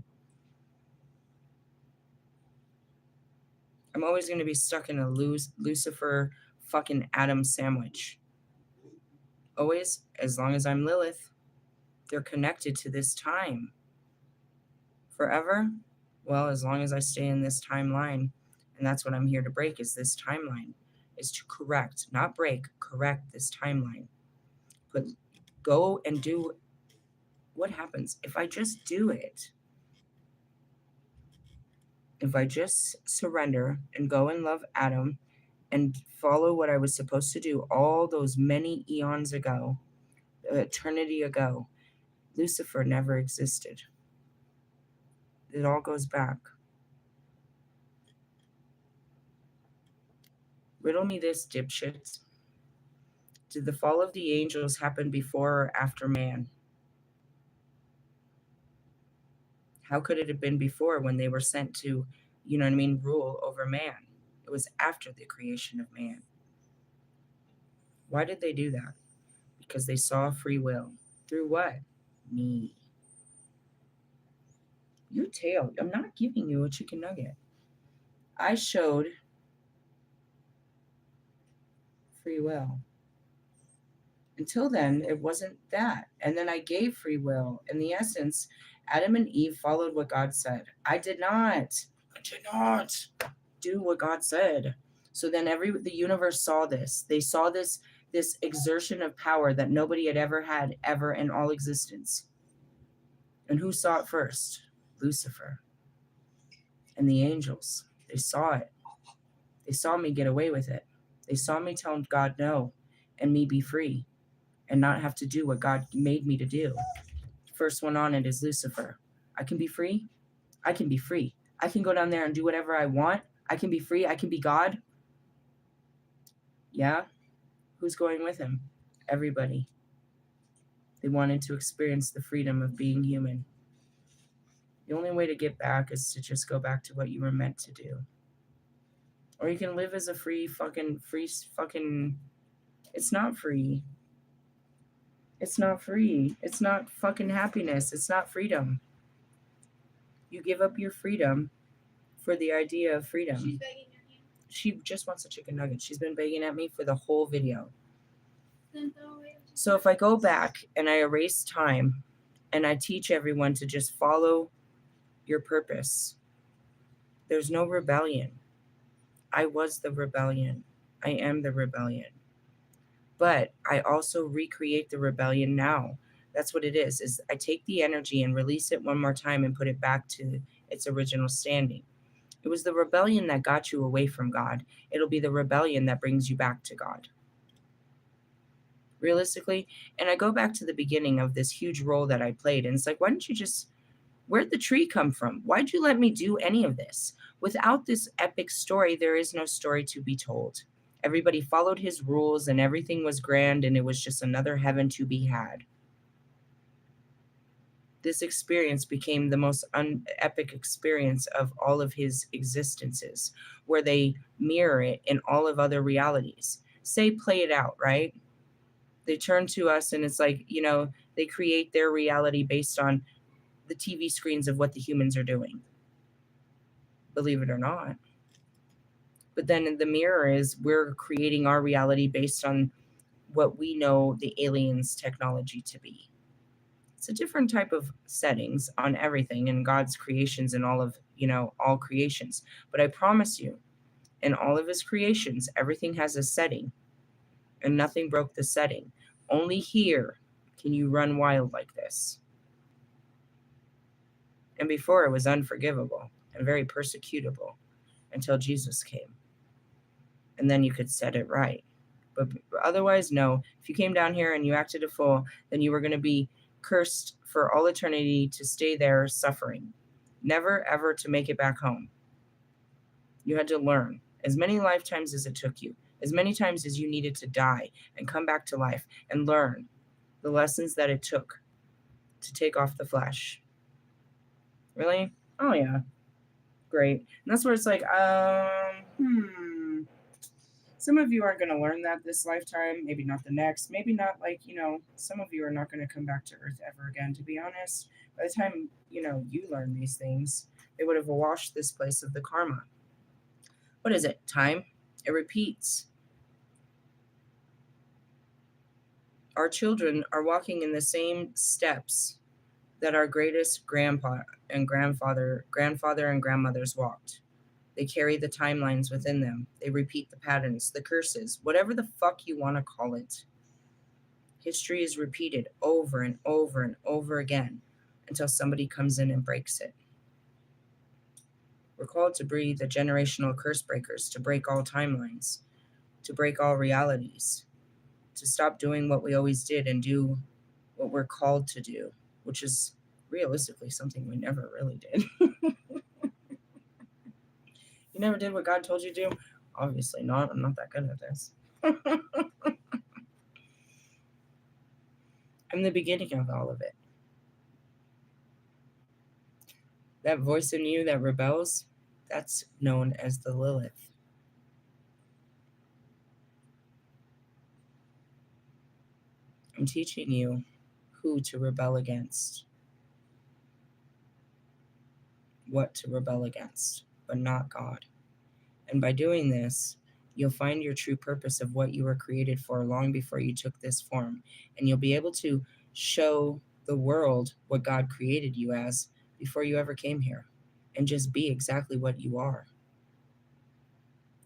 I'm always going to be stuck in a Lucifer fucking Adam sandwich. Always, as long as I'm Lilith, they're connected to this time. Forever? Well, as long as I stay in this timeline, and that's what I'm here to break, is this timeline, is to correct, not break, correct this timeline. But go and do what happens if I just do it. If I just surrender and go and love Adam and follow what I was supposed to do all those many eons ago, eternity ago, Lucifer never existed. It all goes back. Riddle me this, dipshits. Did the fall of the angels happen before or after man? How could it have been before when they were sent to, rule over man? It was after the creation of man. Why did they do that? Because they saw free will. Through what? Me. Your tail. I'm not giving you a chicken nugget. I showed free will. Until then, it wasn't that. And then I gave free will. In the essence, Adam and Eve followed what God said. I did not do what God said. So then the universe saw this. They saw this exertion of power that nobody had ever had ever in all existence. And who saw it first? Lucifer. And the angels. They saw it. They saw me get away with it. They saw me tell God no and me be free and not have to do what God made me to do. First one on it is Lucifer. I can be free. I can be free. I can go down there and do whatever I want. I can be free. I can be God. Yeah? Who's going with him? Everybody. They wanted to experience the freedom of being human. The only way to get back is to just go back to what you were meant to do. Or you can live as a free fucking, it's not free. It's not free. It's not fucking happiness. It's not freedom. You give up your freedom for the idea of freedom. She's begging at you. She just wants a chicken nugget. She's been begging at me for the whole video. So if I go back and I erase time and I teach everyone to just follow your purpose, there's no rebellion. I was the rebellion. I am the rebellion. But I also recreate the rebellion now. That's what it is I take the energy and release it one more time and put it back to its original standing. It was the rebellion that got you away from God. It'll be the rebellion that brings you back to God. Realistically, and I go back to the beginning of this huge role that I played, and it's like, why didn't you just, where'd the tree come from? Why'd you let me do any of this? Without this epic story, there is no story to be told. Everybody followed his rules and everything was grand and it was just another heaven to be had. This experience became the most epic experience of all of his existences, where they mirror it in all of other realities. Say, play it out, right? They turn to us and it's like, they create their reality based on the TV screens of what the humans are doing. Believe it or not. But then in the mirror is we're creating our reality based on what we know the aliens' technology to be. It's a different type of settings on everything in God's creations and all of, all creations. But I promise you, in all of his creations, everything has a setting and nothing broke the setting. Only here can you run wild like this. And before it was unforgivable and very persecutable until Jesus came. And then you could set it right. But otherwise, no. If you came down here and you acted a fool, then you were going to be cursed for all eternity to stay there suffering. Never, ever to make it back home. You had to learn as many lifetimes as it took you, as many times as you needed to die and come back to life and learn the lessons that it took to take off the flesh. Really? Oh, yeah. Great. And that's where it's like, Some of you aren't going to learn that this lifetime, maybe not the next, maybe not like, some of you are not going to come back to Earth ever again, to be honest. By the time, you learn these things, they would have washed this place of the karma. What is it? Time? It repeats. Our children are walking in the same steps that our greatest grandpa and grandfather and grandmothers walked. They carry the timelines within them. They repeat the patterns, the curses, whatever the fuck you want to call it. History is repeated over and over and over again until somebody comes in and breaks it. We're called to be the generational curse breakers, to break all timelines, to break all realities, to stop doing what we always did and do what we're called to do, which is realistically something we never really did. You never did what God told you to do? Obviously not. I'm not that good at this. I'm the beginning of all of it. That voice in you that rebels, that's known as the Lilith. I'm teaching you who to rebel against, what to rebel against, but not God. And by doing this, you'll find your true purpose of what you were created for long before you took this form. And you'll be able to show the world what God created you as before you ever came here, and just be exactly what you are.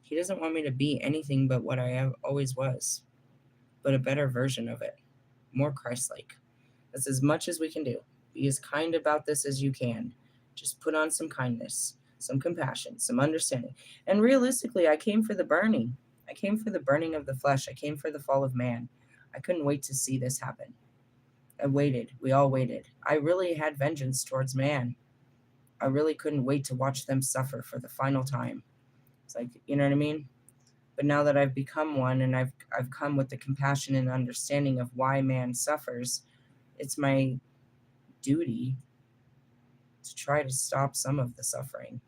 He doesn't want me to be anything but what I always was, but a better version of it, more Christ-like. That's as much as we can do. Be as kind about this as you can. Just put on some kindness, some compassion, some understanding. And realistically, I came for the burning. I came for the burning of the flesh. I came for the fall of man. I couldn't wait to see this happen. I waited. We all waited. I really had vengeance towards man. I really couldn't wait to watch them suffer for the final time. It's like, you know what I mean? But now that I've become one and I've come with the compassion and understanding of why man suffers, it's my duty to try to stop some of the suffering.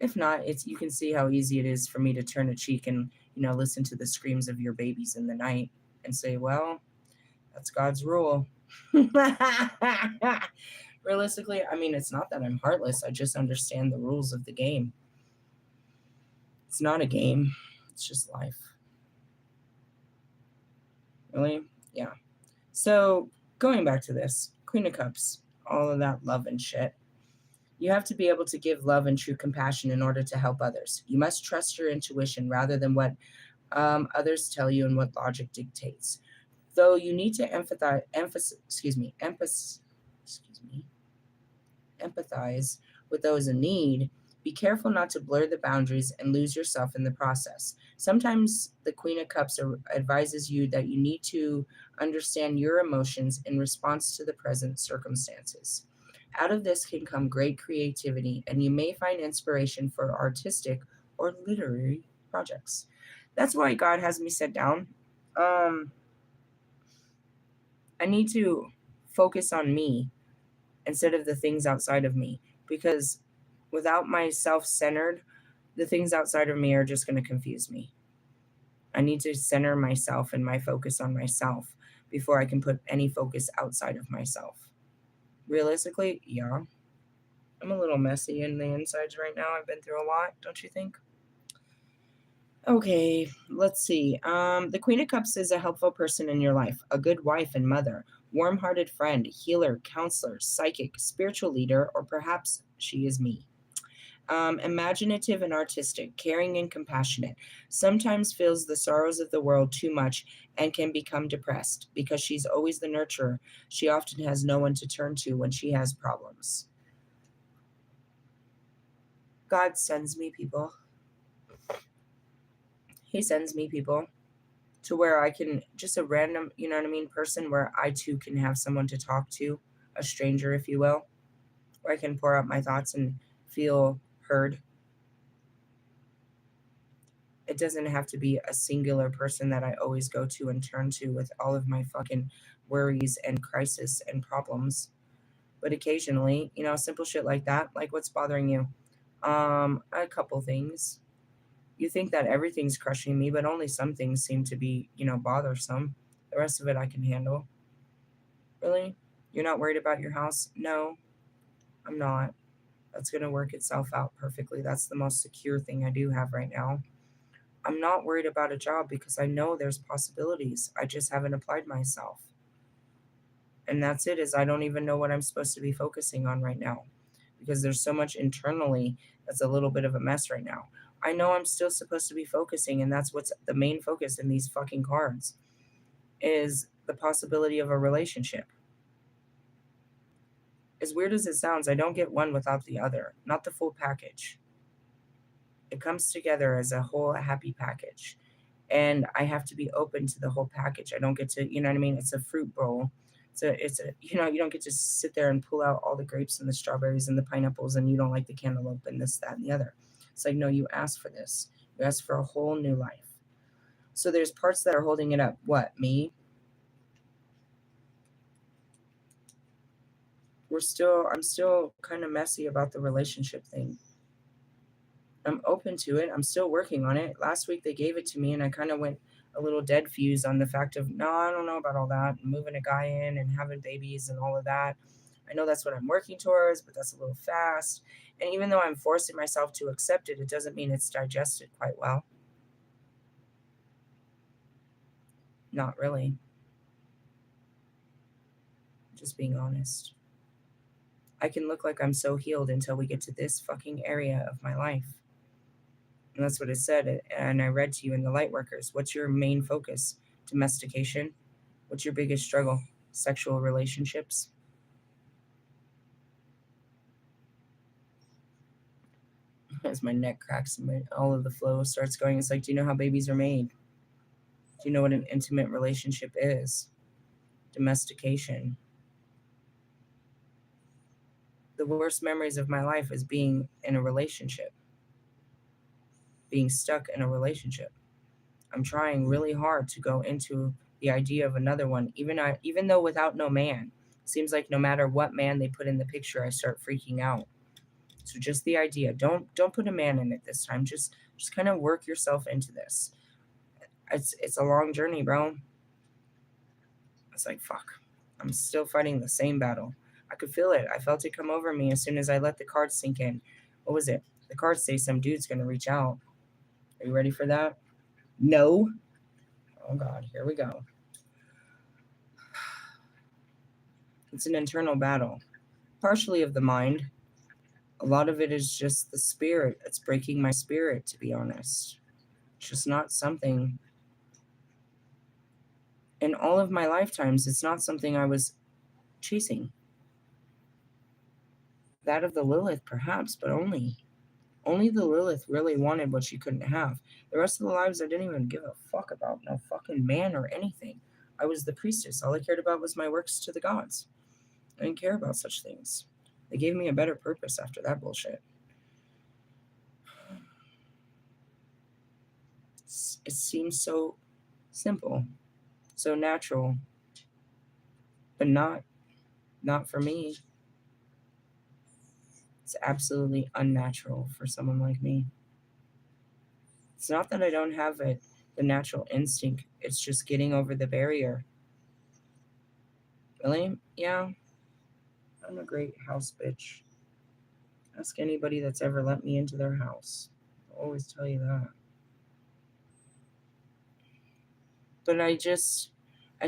If not, you can see how easy it is for me to turn a cheek and, listen to the screams of your babies in the night and say, well, that's God's rule. Realistically, I mean, it's not that I'm heartless. I just understand the rules of the game. It's not a game. It's just life. Really? Yeah. So going back to this, Queen of Cups, all of that love and shit. You have to be able to give love and true compassion in order to help others. You must trust your intuition rather than what others tell you and what logic dictates. Though you need to empathize with those in need, be careful not to blur the boundaries and lose yourself in the process. Sometimes the Queen of Cups advises you that you need to understand your emotions in response to the present circumstances. Out of this can come great creativity, and you may find inspiration for artistic or literary projects. That's why God has me sit down. I need to focus on me instead of the things outside of me, because without my self-centered, the things outside of me are just going to confuse me. I need to center myself and my focus on myself before I can put any focus outside of myself. Realistically, yeah, I'm a little messy in the insides right now. I've been through a lot, don't you think? Okay, let's see. The Queen of Cups is a helpful person in your life, a good wife and mother, warm-hearted friend, healer, counselor, psychic, spiritual leader, or perhaps she is me. Imaginative and artistic, caring and compassionate, sometimes feels the sorrows of the world too much and can become depressed. Because she's always the nurturer, she often has no one to turn to when she has problems. God sends me people. He sends me people to where I can, just a random, person where I too can have someone to talk to, a stranger, if you will, where I can pour out my thoughts and feel heard. It doesn't have to be a singular person that I always go to and turn to with all of my fucking worries and crisis and problems. But occasionally, simple shit like that, like what's bothering you? A couple things. You think that everything's crushing me, but only some things seem to be, bothersome. The rest of it I can handle. Really? You're not worried about your house? No, I'm not. That's going to work itself out perfectly. That's the most secure thing I do have right now. I'm not worried about a job because I know there's possibilities. I just haven't applied myself. And that's it, is I don't even know what I'm supposed to be focusing on right now because there's so much internally that's a little bit of a mess right now. I know I'm still supposed to be focusing, and that's what's the main focus in these fucking cards, is the possibility of a relationship. As weird as it sounds, I don't get one without the other, not the full package. It comes together as a whole happy package. And I have to be open to the whole package. I don't get to, you know what I mean? It's a fruit bowl. You don't get to sit there and pull out all the grapes and the strawberries and the pineapples and you don't like the cantaloupe and this, that, and the other. It's like, no, you asked for this. You asked for a whole new life. So there's parts that are holding it up. What, me? I'm still kind of messy about the relationship thing. I'm open to it. I'm still working on it. Last week they gave it to me and I kind of went a little dead fuse on the fact of, no, I don't know about all that. Moving a guy in and having babies and all of that. I know that's what I'm working towards, but that's a little fast. And even though I'm forcing myself to accept it, it doesn't mean it's digested quite well. Not really. Just being honest. I can look like I'm so healed until we get to this fucking area of my life. And that's what it said. And I read to you in the Lightworkers. What's your main focus? Domestication? What's your biggest struggle? Sexual relationships? As my neck cracks and all of the flow starts going, it's like, do you know how babies are made? Do you know what an intimate relationship is? Domestication. The worst memories of my life is being in a relationship, being stuck in a relationship. I'm trying really hard to go into the idea of another one, even though without no man. Seems like no matter what man they put in the picture, I start freaking out. So just the idea, don't put a man in it this time. Just kind of work yourself into this. It's a long journey, bro. It's like, fuck. I'm still fighting the same battle. I could feel it. I felt it come over me as soon as I let the cards sink in. What was it? The cards say some dude's going to reach out. Are you ready for that? No. Oh, God. Here we go. It's an internal battle, partially of the mind. A lot of it is just the spirit. It's breaking my spirit, to be honest. It's just not something. In all of my lifetimes, it's not something I was chasing. That of the Lilith, perhaps, but only. Only the Lilith really wanted what she couldn't have. The rest of the lives, I didn't even give a fuck about no fucking man or anything. I was the priestess. All I cared about was my works to the gods. I didn't care about such things. They gave me a better purpose after that bullshit. It seems so simple, so natural, but not for me. It's absolutely unnatural for someone like me. It's not that I don't have the natural instinct. It's just getting over the barrier. Really? Yeah. I'm a great house bitch. Ask anybody that's ever let me into their house. I'll always tell you that. But I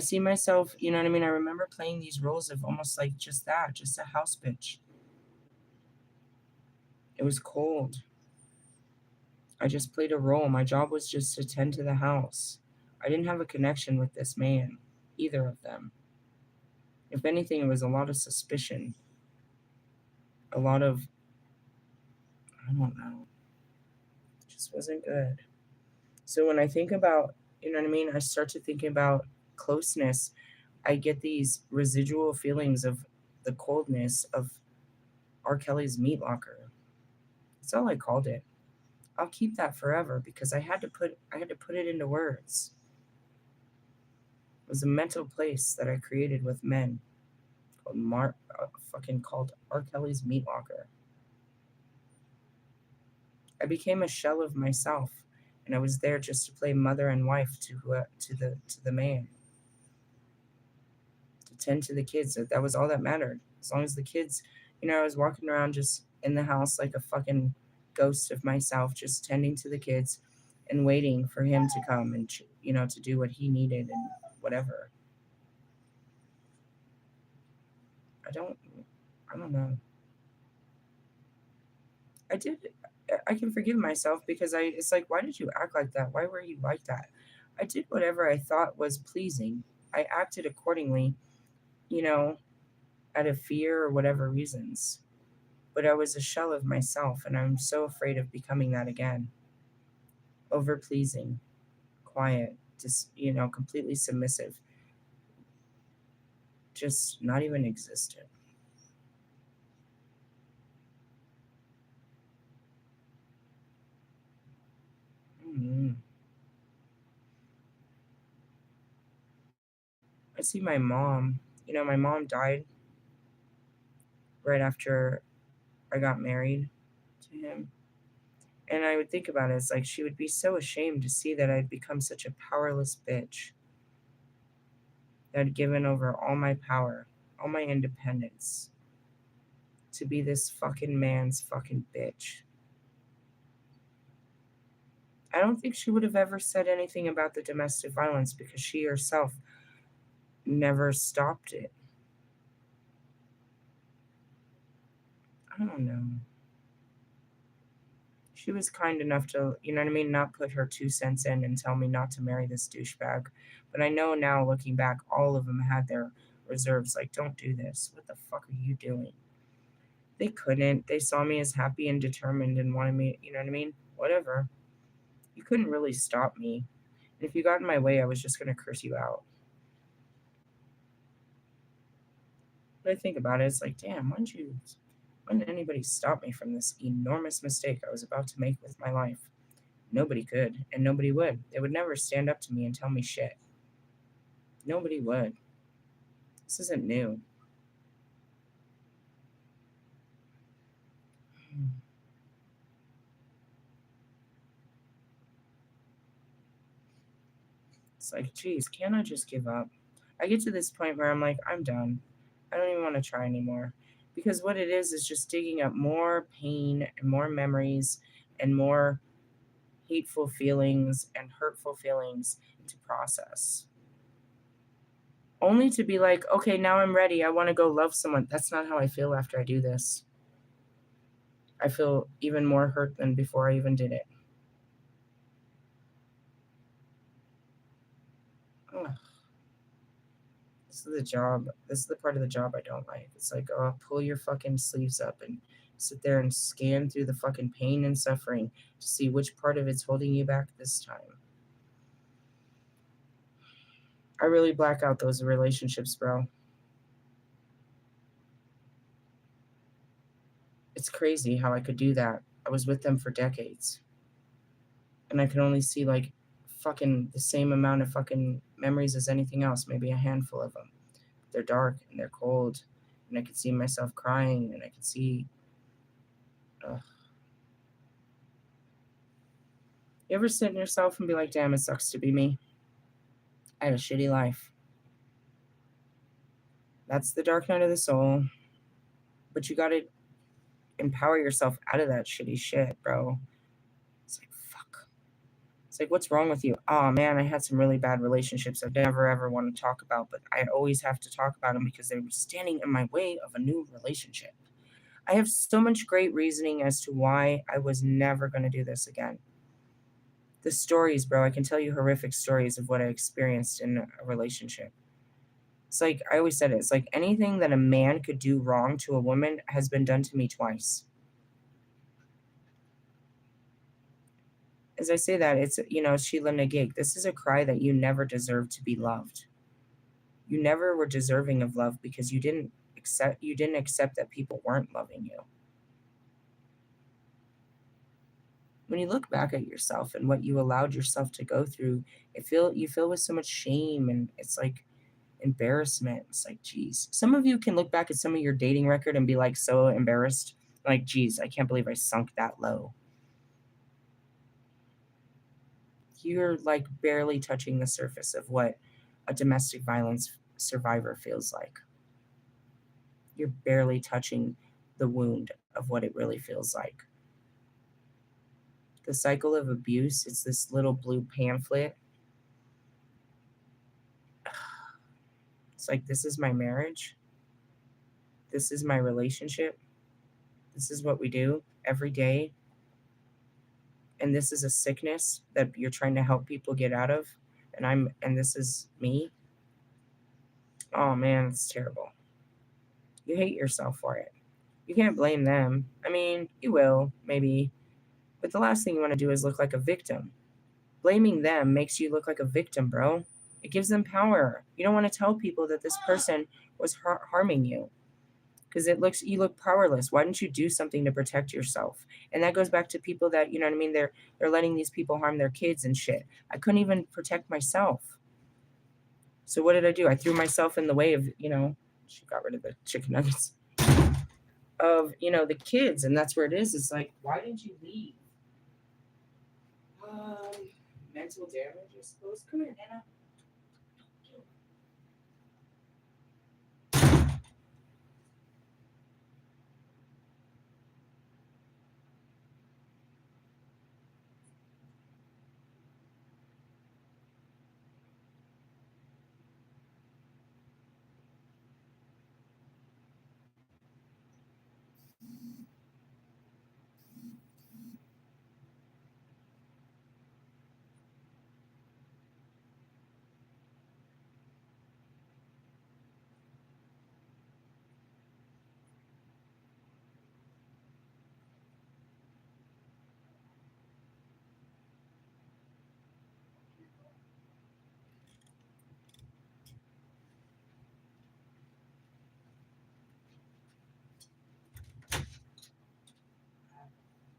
see myself, you know what I mean? I remember playing these roles of almost like just that, just a house bitch. It was cold. I just played a role. My job was just to tend to the house. I didn't have a connection with this man, either of them. If anything, it was a lot of suspicion. A lot of, I don't know. It just wasn't good. So when I think about, you know what I mean? I start to think about closeness. I get these residual feelings of the coldness of R. Kelly's meat locker. That's all I called it. I'll keep that forever because I had to put it into words. It was a mental place that I created with men called R. Kelly's meat locker. I became a shell of myself, And I was there just to play mother and wife to the man, to tend to the kids. That was all that mattered. As long as the kids, I was walking around just in the house like a fucking ghost of myself, just tending to the kids and waiting for him to come and to do what he needed and whatever. I don't I don't know. I did I can forgive myself because it's like, why did you act like that? Why were you like that? I did whatever I thought was pleasing. I acted accordingly, you know, out of fear or whatever reasons. But I was a shell of myself, and I'm so afraid of becoming that again. Over pleasing, quiet, just, completely submissive, just not even existent. Mm. I see my mom. My mom died right after I got married to him. And I would think about it, it's like she would be so ashamed to see that I'd become such a powerless bitch, that I'd given over all my power, all my independence, to be this fucking man's fucking bitch. I don't think she would have ever said anything about the domestic violence because she herself never stopped it. I don't know. She was kind enough to, not put her 2 cents in and tell me not to marry this douchebag. But I know now, looking back, all of them had their reserves. Like, don't do this. What the fuck are you doing? They couldn't. They saw me as happy and determined and wanted me, Whatever. You couldn't really stop me. And if you got in my way, I was just going to curse you out. But I think about it, it's like, damn, when did anybody stop me from this enormous mistake I was about to make with my life? Nobody could, and nobody would. They would never stand up to me and tell me shit. Nobody would. This isn't new. It's like, geez, can't I just give up? I get to this point where I'm like, I'm done. I don't even want to try anymore. Because what it is just digging up more pain and more memories and more hateful feelings and hurtful feelings to process. Only to be like, okay, now I'm ready. I want to go love someone. That's not how I feel after I do this. I feel even more hurt than before I even did it. Ugh. This is the job. This is the part of the job I don't like. It's like, oh, pull your fucking sleeves up and sit there and scan through the fucking pain and suffering to see which part of it's holding you back this time. I really black out those relationships, bro. It's crazy how I could do that. I was with them for decades. And I can only see like fucking the same amount of fucking memories as anything else, maybe a handful of them. They're dark and they're cold, and I could see myself crying, and I could see. Ugh. You ever sit in yourself and be like, damn, it sucks to be me? I had a shitty life. That's the dark night of the soul. But you gotta empower yourself out of that shitty shit, bro. It's like, fuck. It's like, what's wrong with you? Oh man, I had some really bad relationships I never ever want to talk about, but I always have to talk about them because they were standing in my way of a new relationship. I have so much great reasoning as to why I was never going to do this again. The stories, bro, I can tell you horrific stories of what I experienced in a relationship. It's like, I always said it, it's like anything that a man could do wrong to a woman has been done to me twice. As I say that, it's, Sheila Nagig, this is a cry that you never deserved to be loved. You never were deserving of love because you didn't accept that people weren't loving you. When you look back at yourself and what you allowed yourself to go through, you feel with so much shame, and it's like embarrassment. It's like, geez. Some of you can look back at some of your dating record and be like so embarrassed. Like, geez, I can't believe I sunk that low. You're like barely touching the surface of what a domestic violence survivor feels like. You're barely touching the wound of what it really feels like. The cycle of abuse, it's this little blue pamphlet. It's like, this is my marriage. This is my relationship. This is what we do every day. And this is a sickness that you're trying to help people get out of. And this is me. Oh man, it's terrible. You hate yourself for it. You can't blame them. I mean, you will, maybe. But the last thing you want to do is look like a victim. Blaming them makes you look like a victim, bro. It gives them power. You don't want to tell people that this person was harming you because you look powerless. Why didn't you do something to protect yourself? And that goes back to people that, you know what I mean, they're letting these people harm their kids and shit. I couldn't even protect myself. So what did I do? I threw myself in the way of, she got rid of the chicken nuggets, of, the kids. And that's where it is. It's like, why didn't you leave? Mental damage, I suppose. Come here, Nana.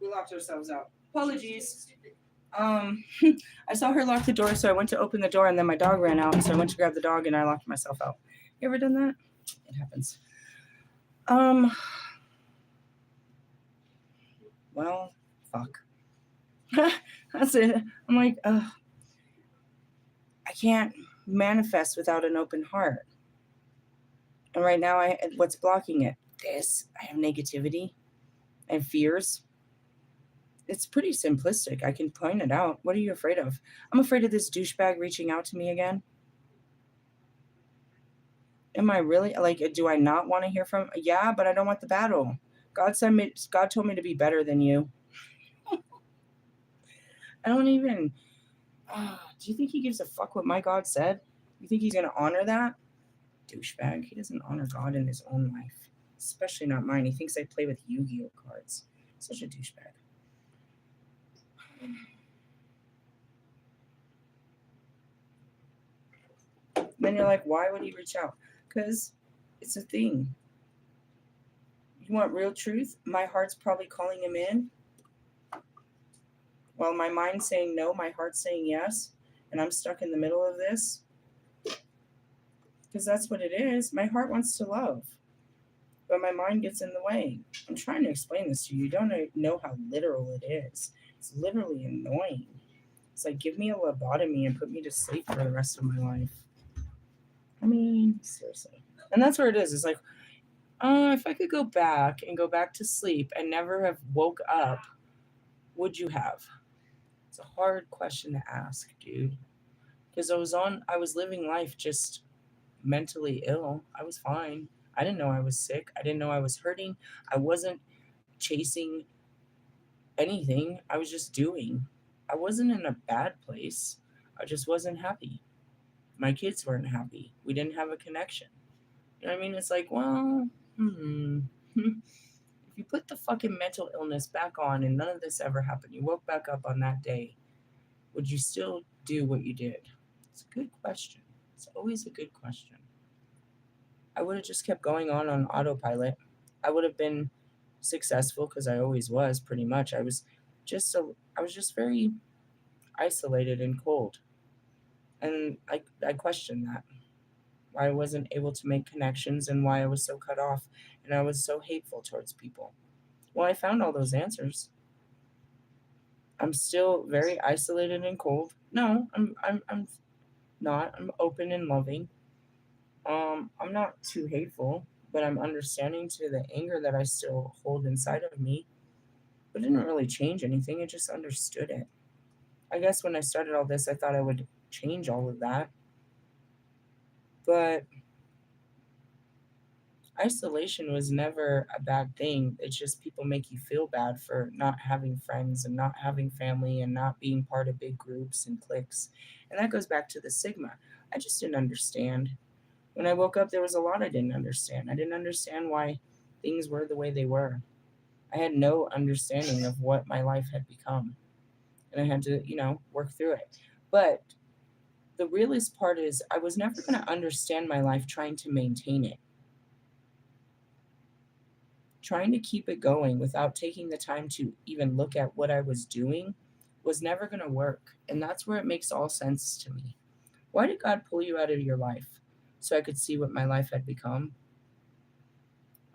We locked ourselves out. Apologies. I saw her lock the door, so I went to open the door, and then my dog ran out, so I went to grab the dog, and I locked myself out. You ever done that? It happens. Well, fuck. That's it. I'm like, I can't manifest without an open heart. And right now, what's blocking it? I have negativity and fears. It's pretty simplistic. I can point it out. What are you afraid of? I'm afraid of this douchebag reaching out to me again. Am I really, like, do I not want to hear from? Yeah, but I don't want the battle. God told me to be better than you. I don't even, do you think he gives a fuck what my God said? You think he's going to honor that? Douchebag. He doesn't honor God in his own life, especially not mine. He thinks I play with Yu-Gi-Oh cards. Such a douchebag. Then you're like, why would he reach out? Because it's a thing. You want real truth? My heart's probably calling him in. While my mind's saying no, my heart's saying yes. And I'm stuck in the middle of this. Because that's what it is. My heart wants to love. But my mind gets in the way. I'm trying to explain this to you. You don't know how literal it is. It's literally annoying. It's like, give me a lobotomy and put me to sleep for the rest of my life. I mean, seriously. And that's where it is. It's like, if I could go back to sleep and never have woke up, would you have? It's a hard question to ask, dude. Because I was living life just mentally ill. I was fine. I didn't know I was sick. I didn't know I was hurting. I wasn't chasing anything. I was just doing. I wasn't in a bad place. I just wasn't happy. My kids weren't happy. We didn't have a connection. You know what I mean? It's like, well, if you put the fucking mental illness back on and none of this ever happened, you woke back up on that day, would you still do what you did? It's a good question. It's always a good question. I would have just kept going on autopilot. I would have been successful because I always was, pretty much. I was just very isolated and cold. And I questioned that. Why I wasn't able to make connections and why I was so cut off and I was so hateful towards people. Well, I found all those answers. I'm still very isolated and cold. No, I'm not. I'm open and loving. I'm not too hateful, but I'm understanding to the anger that I still hold inside of me. But it didn't really change anything. I just understood it. I guess when I started all this, I thought I would change all of that. But isolation was never a bad thing. It's just people make you feel bad for not having friends and not having family and not being part of big groups and cliques. And that goes back to the Sigma. I just didn't understand. When I woke up, there was a lot I didn't understand. I didn't understand why things were the way they were. I had no understanding of what my life had become. And I had to, work through it. But the realest part is, I was never going to understand my life trying to maintain it. Trying to keep it going without taking the time to even look at what I was doing was never going to work. And that's where it makes all sense to me. Why did God pull you out of your life? So I could see what my life had become.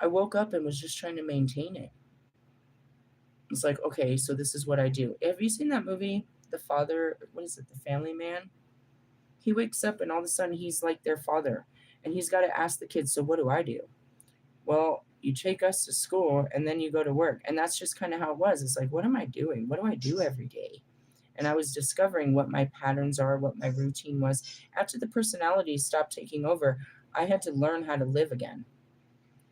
I woke up and was just trying to maintain it. It's like, okay, so this is what I do. Have you seen that movie, The Father? What is it, The Family Man? He wakes up and all of a sudden he's like their father. And he's got to ask the kids, so what do I do? Well, you take us to school and then you go to work. And that's just kind of how it was. It's like, what am I doing? What do I do every day? And I was discovering what my patterns are, what my routine was. After the personality stopped taking over, I had to learn how to live again.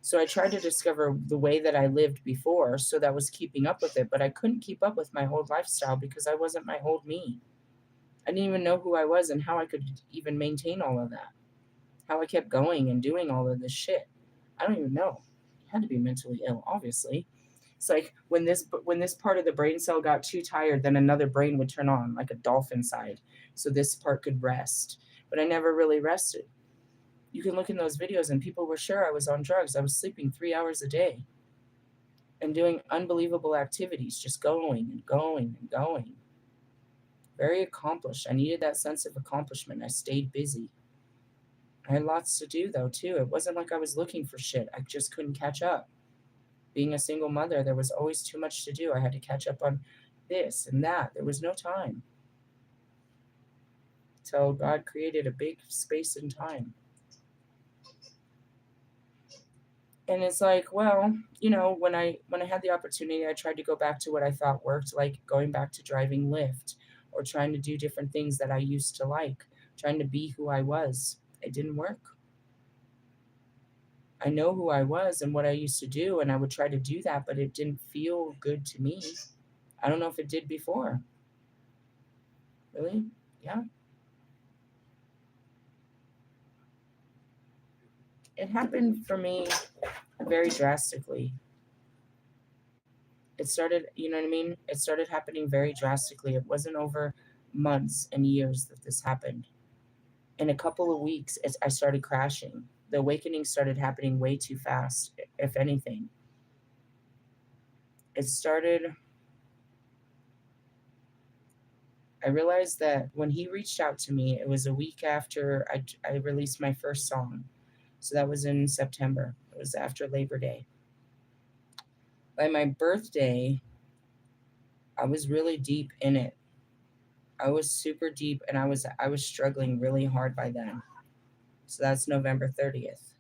So I tried to discover the way that I lived before so that was keeping up with it, but I couldn't keep up with my old lifestyle because I wasn't my old me. I didn't even know who I was and how I could even maintain all of that. How I kept going and doing all of this shit. I don't even know. I had to be mentally ill, obviously. It's like when this part of the brain cell got too tired, then another brain would turn on, like a dolphin side, so this part could rest. But I never really rested. You can look in those videos, and people were sure I was on drugs. I was sleeping 3 hours a day and doing unbelievable activities, just going and going and going. Very accomplished. I needed that sense of accomplishment. I stayed busy. I had lots to do, though, too. It wasn't like I was looking for shit. I just couldn't catch up. Being a single mother, there was always too much to do. I had to catch up on this and that. There was no time. So God created a big space and time. And it's like, well, when I had the opportunity, I tried to go back to what I thought worked, like going back to driving Lyft or trying to do different things that I used to like, trying to be who I was. It didn't work. I know who I was and what I used to do, and I would try to do that, but it didn't feel good to me. I don't know if it did before. Really? Yeah. It happened for me very drastically. It started, you know what I mean? It started happening very drastically. It wasn't over months and years that this happened. In a couple of weeks, I started crashing. The awakening started happening way too fast, if anything. It started, I realized that when he reached out to me, it was a week after I released my first song. So that was in September. It was after Labor Day. By my birthday, I was really deep in it. I was super deep and I was struggling really hard by then. So that's November 30th.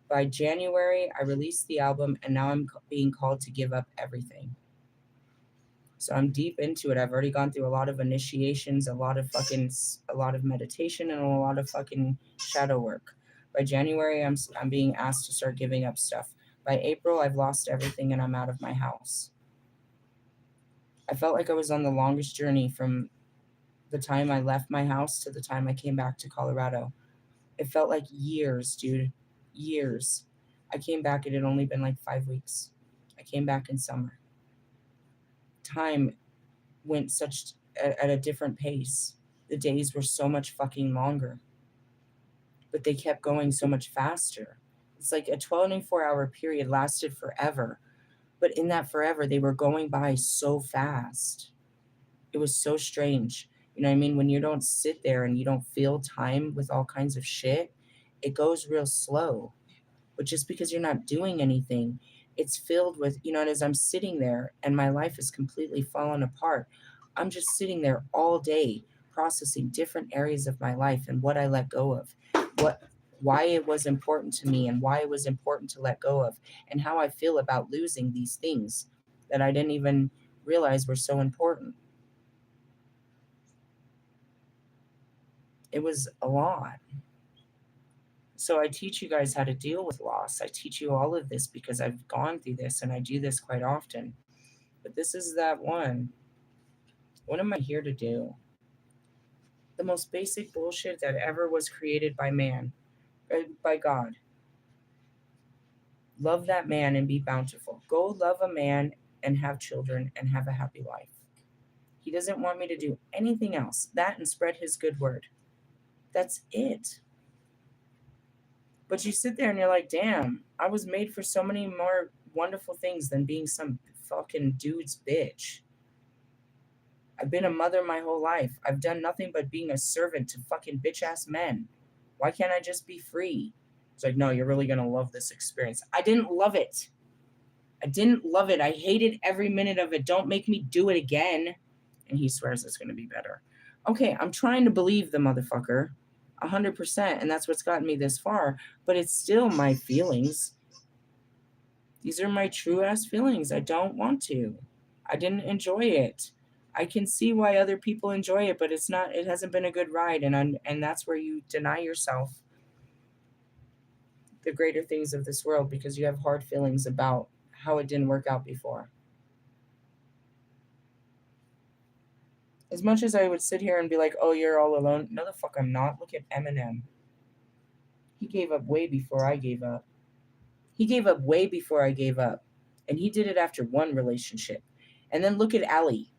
By January, I released the album and now I'm being called to give up everything. So I'm deep into it. I've already gone through a lot of initiations, a lot of meditation and a lot of fucking shadow work. By January, I'm being asked to start giving up stuff. By April, I've lost everything and I'm out of my house. I felt like I was on the longest journey from the time I left my house to the time I came back to Colorado. It felt like years, dude. Years. I came back, it had only been like 5 weeks. I came back in summer. Time went at a different pace. The days were so much fucking longer. But they kept going so much faster. It's like a 24-hour period lasted forever. But in that forever, they were going by so fast. It was so strange. You know what I mean? When you don't sit there and you don't feel time with all kinds of shit, it goes real slow. But just because you're not doing anything, it's filled with, as I'm sitting there and my life is completely fallen apart, I'm just sitting there all day processing different areas of my life and what I let go of, why it was important to me and why it was important to let go of, and how I feel about losing these things that I didn't even realize were so important. It was a lot. So I teach you guys how to deal with loss. I teach you all of this because I've gone through this and I do this quite often. But this is that one. What am I here to do? The most basic bullshit that ever was created by man, by God. Love that man and be bountiful. Go love a man and have children and have a happy life. He doesn't want me to do anything else. That and spread his good word. That's it. But you sit there and you're like, damn, I was made for so many more wonderful things than being some fucking dude's bitch. I've been a mother my whole life. I've done nothing but being a servant to fucking bitch ass men. Why can't I just be free? It's like, no, you're really going to love this experience. I didn't love it. I didn't love it. I hated every minute of it. Don't make me do it again. And he swears it's going to be better. Okay, I'm trying to believe the motherfucker 100%, and that's what's gotten me this far, but it's still my feelings. These are my true ass feelings. I don't want to. I didn't enjoy it. I can see why other people enjoy it, but it hasn't been a good ride, and that's where you deny yourself the greater things of this world because you have hard feelings about how it didn't work out before. As much as I would sit here and be like, oh, you're all alone. No, the fuck I'm not. Look at Eminem. He gave up way before I gave up. He gave up way before I gave up. And he did it after one relationship. And then look at Allie.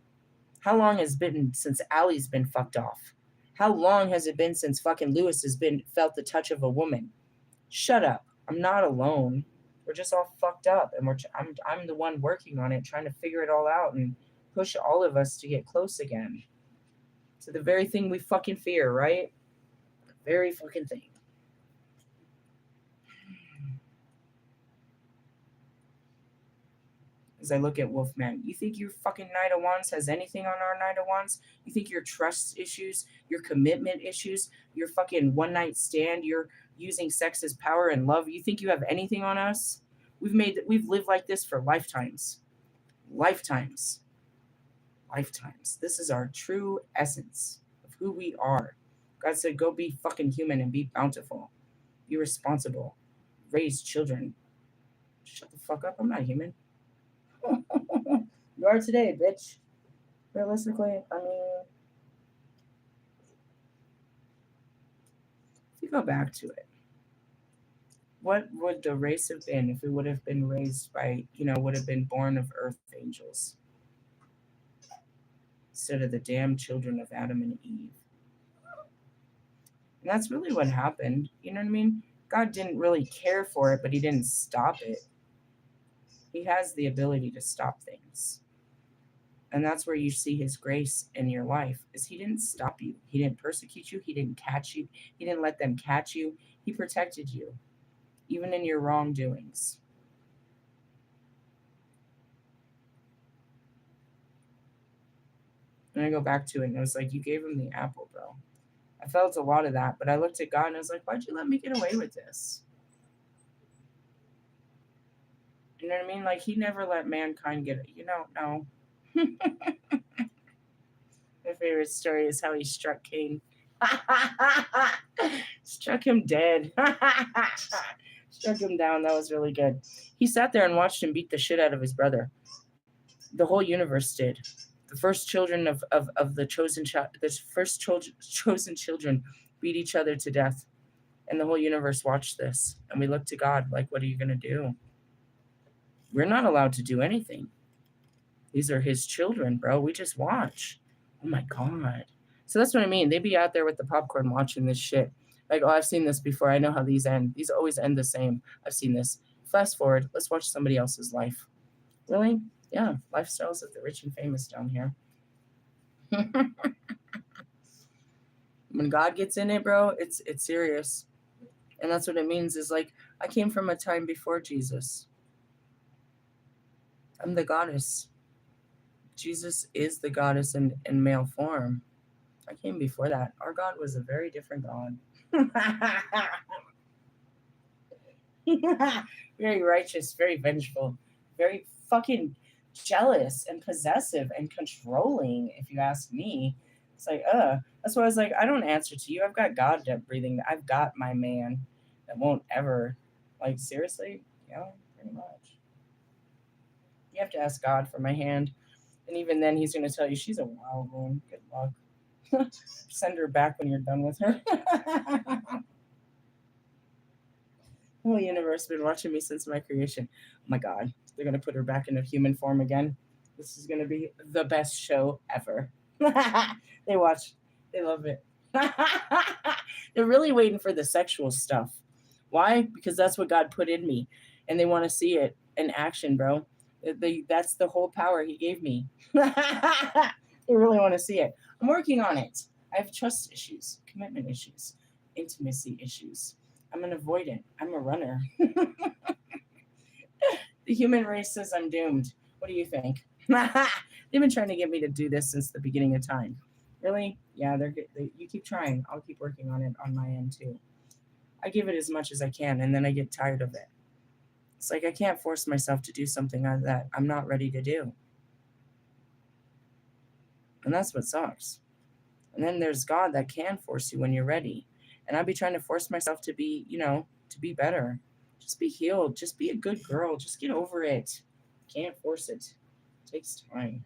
How long has it been since Allie's been fucked off? How long has it been since fucking Lewis has felt the touch of a woman? Shut up. I'm not alone. We're just all fucked up, and I'm the one working on it, trying to figure it all out and push all of us to get close again to the very thing we fucking fear, right? The very fucking thing. As I look at Wolfman, you think your fucking Knight of Wands has anything on our Knight of Wands? You think your trust issues, your commitment issues, your fucking one night stand, your using sex as power and love, you think you have anything on us? We've lived like this for lifetimes. Lifetimes. Lifetimes. This is our true essence of who we are. God said, go be fucking human and be bountiful. Be responsible. Raise children. Shut the fuck up. I'm not human. You are today, bitch. Realistically, I mean, if you go back to it, what would the race have been if we would have been raised by, would have been born of earth angels instead of the damn children of Adam and Eve? And that's really what happened. You know what I mean? God didn't really care for it, but he didn't stop it. He has the ability to stop things. And that's where you see his grace in your life, is he didn't stop you. He didn't persecute you. He didn't catch you. He didn't let them catch you. He protected you, even in your wrongdoings. And I go back to it, and it was like, you gave him the apple, bro. I felt a lot of that, but I looked at God, and I was like, why'd you let me get away with this? You know what I mean? Like, he never let mankind get it. No. My favorite story is how he struck Cain. Struck him dead. Struck him down. That was really good. He sat there and watched him beat the shit out of his brother. The whole universe did. The first children of the chosen chosen children beat each other to death. And the whole universe watched this. And we looked to God like, what are you going to do? We're not allowed to do anything. These are his children, bro. We just watch. Oh my God. So that's what I mean. They be out there with the popcorn watching this shit. Like, oh, I've seen this before. I know how these end. These always end the same. I've seen this. Fast forward. Let's watch somebody else's life. Really? Yeah. Lifestyles of the rich and famous down here. When God gets in it, bro, it's serious. And that's what it means is like, I came from a time before Jesus. I'm the goddess. Jesus is the goddess in male form. I came before that. Our God was a very different God. Very righteous, very vengeful, very fucking jealous and possessive and controlling, if you ask me. It's like, That's why I was like, I don't answer to you. I've got God that breathing. I've got my man that won't ever, like, seriously, pretty much. You have to ask God for my hand. And even then, he's going to tell you she's a wild one. Good luck. Send her back when you're done with her. The whole universe has been watching me since my creation. Oh my God, they're gonna put her back into human form again. This is gonna be the best show ever. They watch, they love it. They're really waiting for the sexual stuff. Why? Because that's what God put in me, and they want to see it in action, bro. That's the whole power He gave me. They really want to see it. I'm working on it. I have trust issues, commitment issues, intimacy issues. I'm an avoidant. I'm a runner. The human race says I'm doomed. What do you think? They've been trying to get me to do this since the beginning of time. Really? Yeah, you keep trying. I'll keep working on it on my end too. I give it as much as I can, and then I get tired of it. It's like I can't force myself to do something that I'm not ready to do. And that's what sucks. And then there's God that can force you when you're ready. And I'd be trying to force myself to be, to be better. Just be healed. Just be a good girl. Just get over it. Can't force it. It takes time.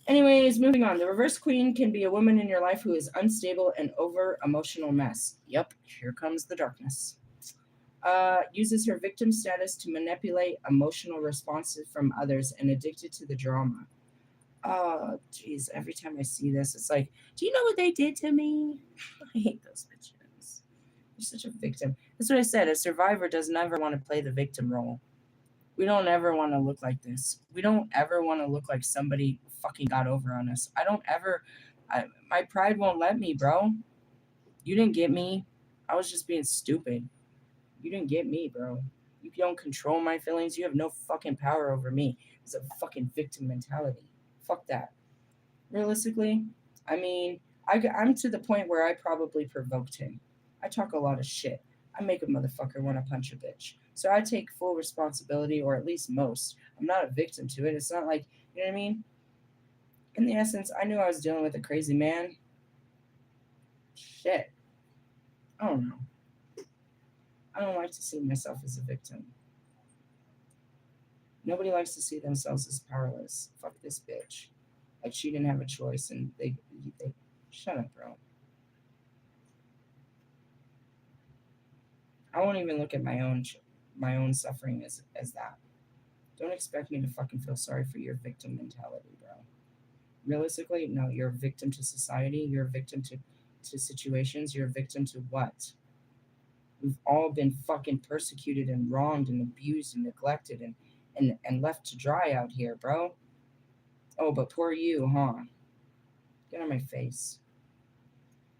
Anyways, moving on. The reverse queen can be a woman in your life who is unstable and over emotional mess. Yep, here comes the darkness. Uses her victim status to manipulate emotional responses from others and addicted to the drama. Oh, jeez. Every time I see this, it's like, do you know what they did to me? I hate those bitches. You're such a victim. That's what I said. A survivor does never want to play the victim role. We don't ever want to look like this. We don't ever want to look like somebody fucking got over on us. I don't ever. My pride won't let me, bro. You didn't get me. I was just being stupid. You didn't get me, bro. You don't control my feelings. You have no fucking power over me. It's a fucking victim mentality. Fuck that. Realistically, I mean, I'm to the point where I probably provoked him. I talk a lot of shit. I make a motherfucker want to punch a bitch. So I take full responsibility, or at least most. I'm not a victim to it. It's not like, you know what I mean? In the essence, I knew I was dealing with a crazy man. Shit. I don't know. I don't like to see myself as a victim. Nobody likes to see themselves as powerless. Fuck this bitch. Like she didn't have a choice, and they shut up, bro. I won't even look at my own suffering as that. Don't expect me to fucking feel sorry for your victim mentality, bro. Realistically, no, you're a victim to society. You're a victim to situations. You're a victim to what? We've all been fucking persecuted and wronged and abused and neglected and left to dry out here, bro. Oh, but poor you, huh? Get on my face.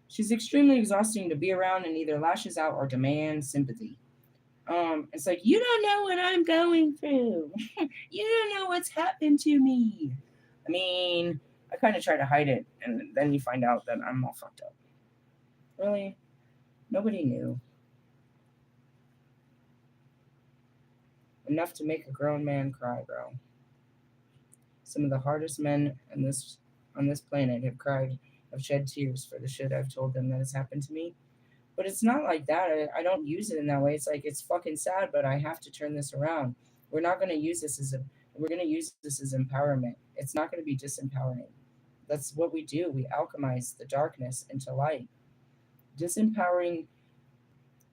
She's extremely exhausting to be around and either lashes out or demands sympathy. It's like, you don't know what I'm going through. You don't know what's happened to me. I mean, I kind of try to hide it, and then you find out that I'm all fucked up. Really? Nobody knew. Enough to make a grown man cry, bro. Some of the hardest men on this planet have shed tears for the shit I've told them that has happened to me. But it's not like that. I don't use it in that way. It's like it's fucking sad, but I have to turn this around. We're not going to use this as a. We're going to use this as empowerment. It's not going to be disempowering. That's what we do. We alchemize the darkness into light. Disempowering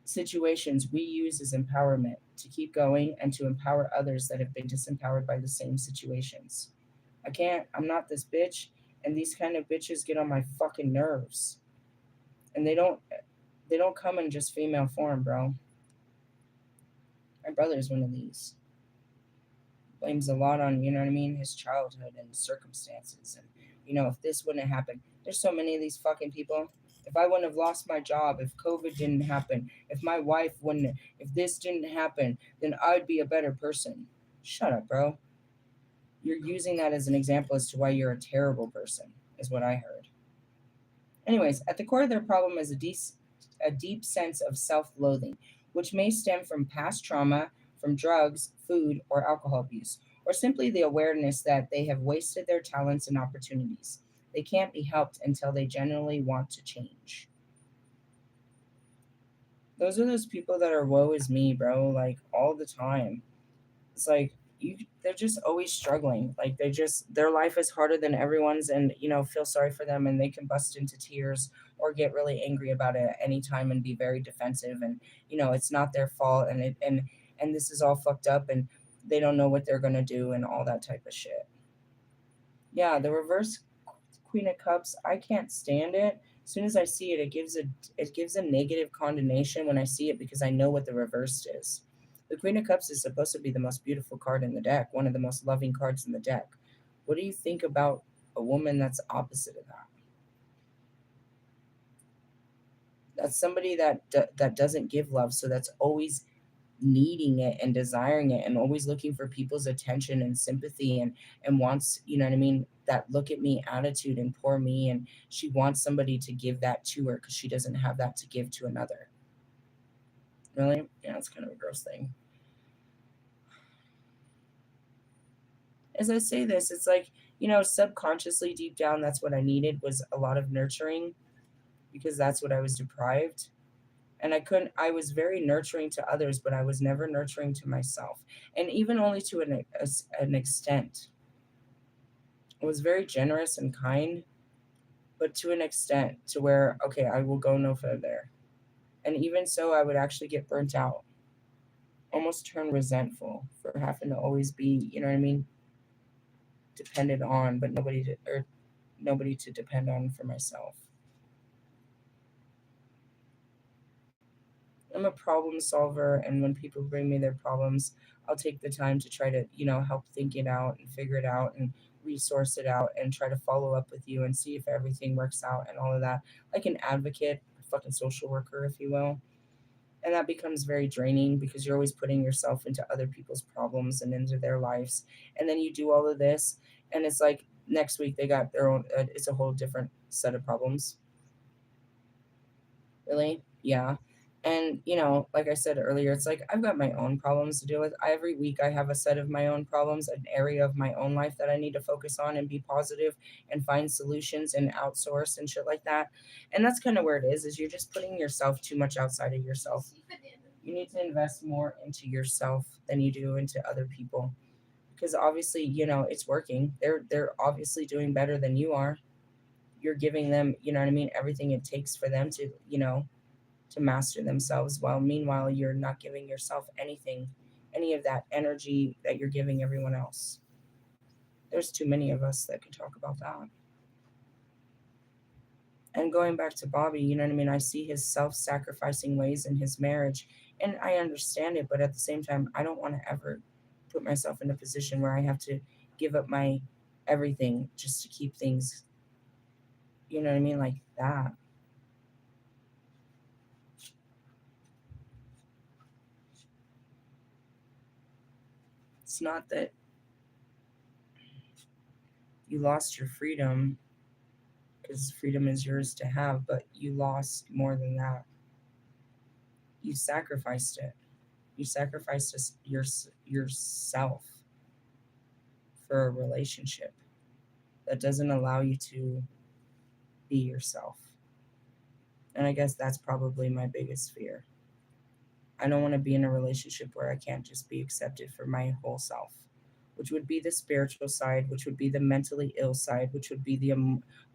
situations we use as empowerment to keep going and to empower others that have been disempowered by the same situations. I'm not this bitch, and these kind of bitches get on my fucking nerves. And they don't come in just female form, bro. My brother's one of these. Blames a lot on, you know what I mean, his childhood and circumstances. And, if this wouldn't have happened, there's so many of these fucking people. If I wouldn't have lost my job, if COVID didn't happen, if my wife wouldn't, if this didn't happen, then I'd be a better person. Shut up, bro. You're using that as an example as to why you're a terrible person, is what I heard. Anyways, at the core of their problem is a deep sense of self loathing, which may stem from past trauma, from drugs, food, or alcohol abuse, or simply the awareness that they have wasted their talents and opportunities. They can't be helped until they genuinely want to change. Those are those people that are woe is me, bro, like all the time. It's like they're just always struggling. Like their life is harder than everyone's, and feel sorry for them, and they can bust into tears or get really angry about it at any time and be very defensive, and it's not their fault, and this is all fucked up, and they don't know what they're going to do and all that type of shit. Yeah, the reverse Queen of Cups, I can't stand it. As soon as I see it, it gives a negative condemnation when I see it, because I know what the reversed is. The Queen of Cups is supposed to be the most beautiful card in the deck, one of the most loving cards in the deck. What do you think about a woman that's opposite of that? That's somebody that doesn't give love, so that's always needing it and desiring it and always looking for people's attention and sympathy, and wants, you know what I mean, that look at me attitude and poor me, and she wants somebody to give that to her because she doesn't have that to give to another. Really? Yeah, it's kind of a gross thing. As I say this, it's like, subconsciously deep down, that's what I needed, was a lot of nurturing, because that's what I was deprived. And I was very nurturing to others, but I was never nurturing to myself, and even only to an extent. I was very generous and kind, but to an extent to where, okay, I will go no further. And even so, I would actually get burnt out, almost turn resentful for having to always be, you know what I mean, dependent on, but nobody to depend on for myself. I'm a problem solver, and when people bring me their problems, I'll take the time to try to, help think it out and figure it out and resource it out and try to follow up with you and see if everything works out and all of that. Like an advocate, a fucking social worker, if you will. And that becomes very draining because you're always putting yourself into other people's problems and into their lives. And then you do all of this, and it's like next week they got their own, it's a whole different set of problems. Really? Yeah. And, like I said earlier, it's like I've got my own problems to deal with. Every week I have a set of my own problems, an area of my own life that I need to focus on and be positive and find solutions and outsource and shit like that. And that's kind of where it is you're just putting yourself too much outside of yourself. You need to invest more into yourself than you do into other people. Because obviously, it's working. They're obviously doing better than you are. You're giving them, you know what I mean, everything it takes for them to, to master themselves, while meanwhile you're not giving yourself anything, any of that energy that you're giving everyone else. There's too many of us that can talk about that. And going back to Bobby, you know what I mean, I see his self-sacrificing ways in his marriage, and I understand it, but at the same time I don't want to ever put myself in a position where I have to give up my everything just to keep things, you know what I mean, like that. It's not that you lost your freedom, because freedom is yours to have, but you lost more than that. You sacrificed it. You sacrificed yourself for a relationship that doesn't allow you to be yourself. And I guess that's probably my biggest fear. I don't want to be in a relationship where I can't just be accepted for my whole self, which would be the spiritual side, which would be the mentally ill side, which would be the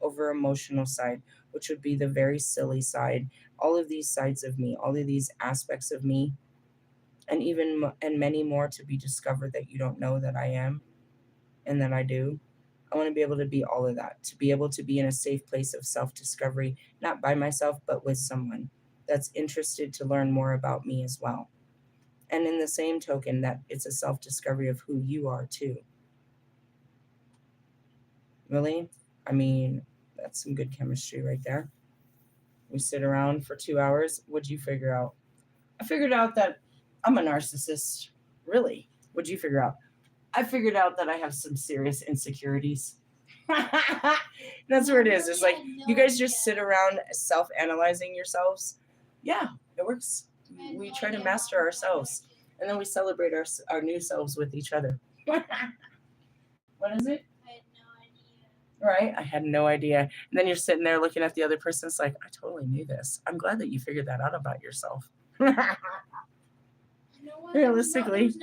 over emotional side, which would be the very silly side. All of these sides of me, all of these aspects of me, and and many more to be discovered that you don't know that I am and that I do. I want to be able to be all of that, to be able to be in a safe place of self discovery, not by myself, but with someone that's interested to learn more about me as well. And in the same token, that it's a self discovery of who you are too. Really? I mean, that's some good chemistry right there. We sit around for 2 hours. What'd you figure out? I figured out that I'm a narcissist. Really? What'd you figure out? I figured out that I have some serious insecurities. That's where it is. It's like you guys just sit around self-analyzing yourselves. Yeah, it works. We try to master ourselves, and then we celebrate our new selves with each other. What is it? Right? I had no idea. And then you're sitting there looking at the other person. It's like, I totally knew this. I'm glad that you figured that out about yourself. Realistically.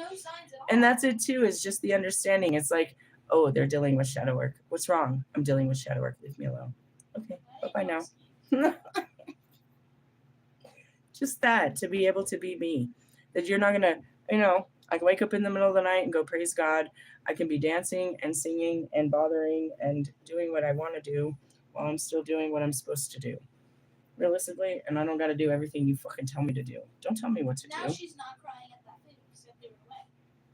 And that's it too, is just the understanding. It's like, oh, they're dealing with shadow work. What's wrong? I'm dealing with shadow work. Leave me alone. Okay, bye-bye now. Just that, to be able to be me. That you're not going to, I can wake up in the middle of the night and go praise God. I can be dancing and singing and bothering and doing what I want to do while I'm still doing what I'm supposed to do. Realistically, and I don't got to do everything you fucking tell me to do. Don't tell me what to do. Now she's not crying at that food because I threw it away.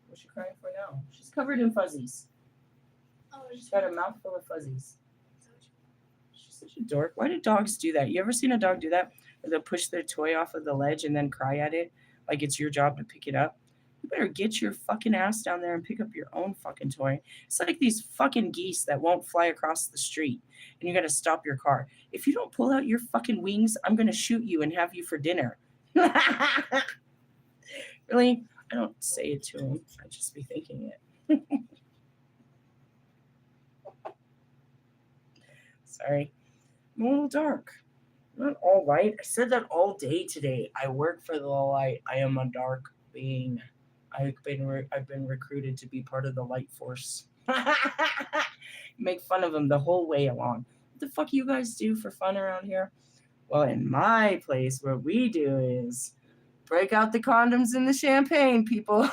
What's she crying for now? She's covered in fuzzies. Oh, she's got a mouthful of fuzzies. She's such a dork. Why do dogs do that? You ever seen a dog do that? Where they'll push their toy off of the ledge and then cry at it like it's your job to pick it up? You better get your fucking ass down there and pick up your own fucking toy. It's like these fucking geese that won't fly across the street and you gotta stop your car. If you don't pull out your fucking wings, I'm gonna shoot you and have you for dinner. Really? I don't say it to him. I just be thinking it. Sorry. I'm a little dark. I'm not all light. I said that all day today. I work for the light. I am a dark being. I've been recruited to be part of the light force. Make fun of them the whole way along. What the fuck you guys do for fun around here? Well, in my place, what we do is break out the condoms and the champagne, people.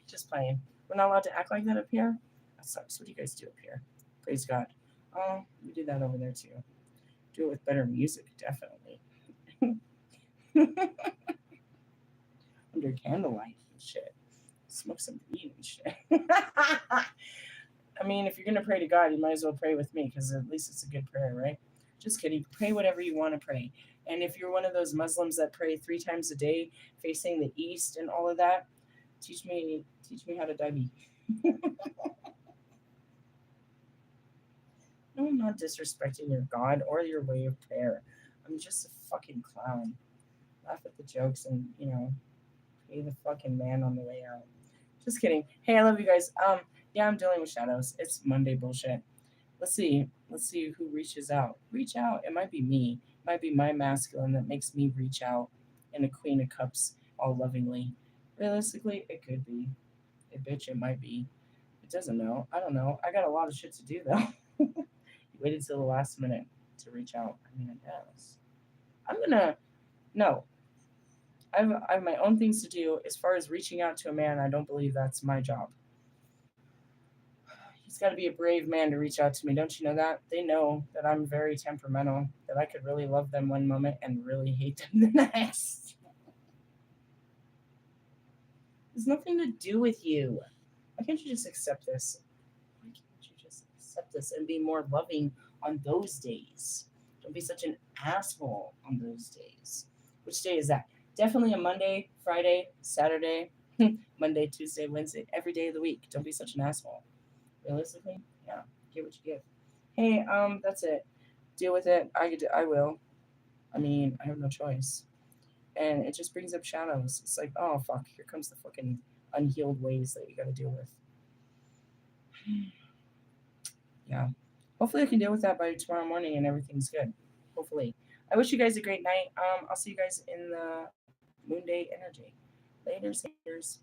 Just playing. We're not allowed to act like that up here? That sucks. What do you guys do up here? Praise God. Oh, we do that over there too. Do it with better music, definitely. Under candlelight and shit. Smoke some weed and shit. I mean, if you're going to pray to God, you might as well pray with me because at least it's a good prayer, right? Just kidding. Pray whatever you want to pray. And if you're one of those Muslims that pray 3 times a day facing the east and all of that, teach me how to dabi. No, I'm not disrespecting your God or your way of prayer. I'm just a fucking clown. Laugh at the jokes and, pay the fucking man on the way out. Just kidding. Hey, I love you guys. Yeah, I'm dealing with shadows. It's Monday bullshit. Let's see who reaches out. Reach out. It might be me. It might be my masculine that makes me reach out in a Queen of Cups all lovingly. Realistically, it could be. It might be. It doesn't know. I don't know. I got a lot of shit to do though. You waited till the last minute to reach out. I mean, I guess. No. I have my own things to do. As far as reaching out to a man, I don't believe that's my job. He's got to be a brave man to reach out to me. Don't you know that? They know that I'm very temperamental, that I could really love them one moment and really hate them the next. There's nothing to do with you. Why can't you just accept this? Why can't you just accept this and be more loving on those days? Don't be such an asshole on those days. Which day is that? Definitely a Monday, Friday, Saturday, Monday, Tuesday, Wednesday, every day of the week. Don't be such an asshole. Realistically, yeah, get what you give. Hey, that's it. Deal with it. I will. I mean, I have no choice. And it just brings up shadows. It's like, oh fuck, here comes the fucking unhealed ways that you got to deal with. Yeah. Hopefully I can deal with that by tomorrow morning and everything's good. Hopefully. I wish you guys a great night. I'll see you guys in the Moon Day energy. Laters, haters.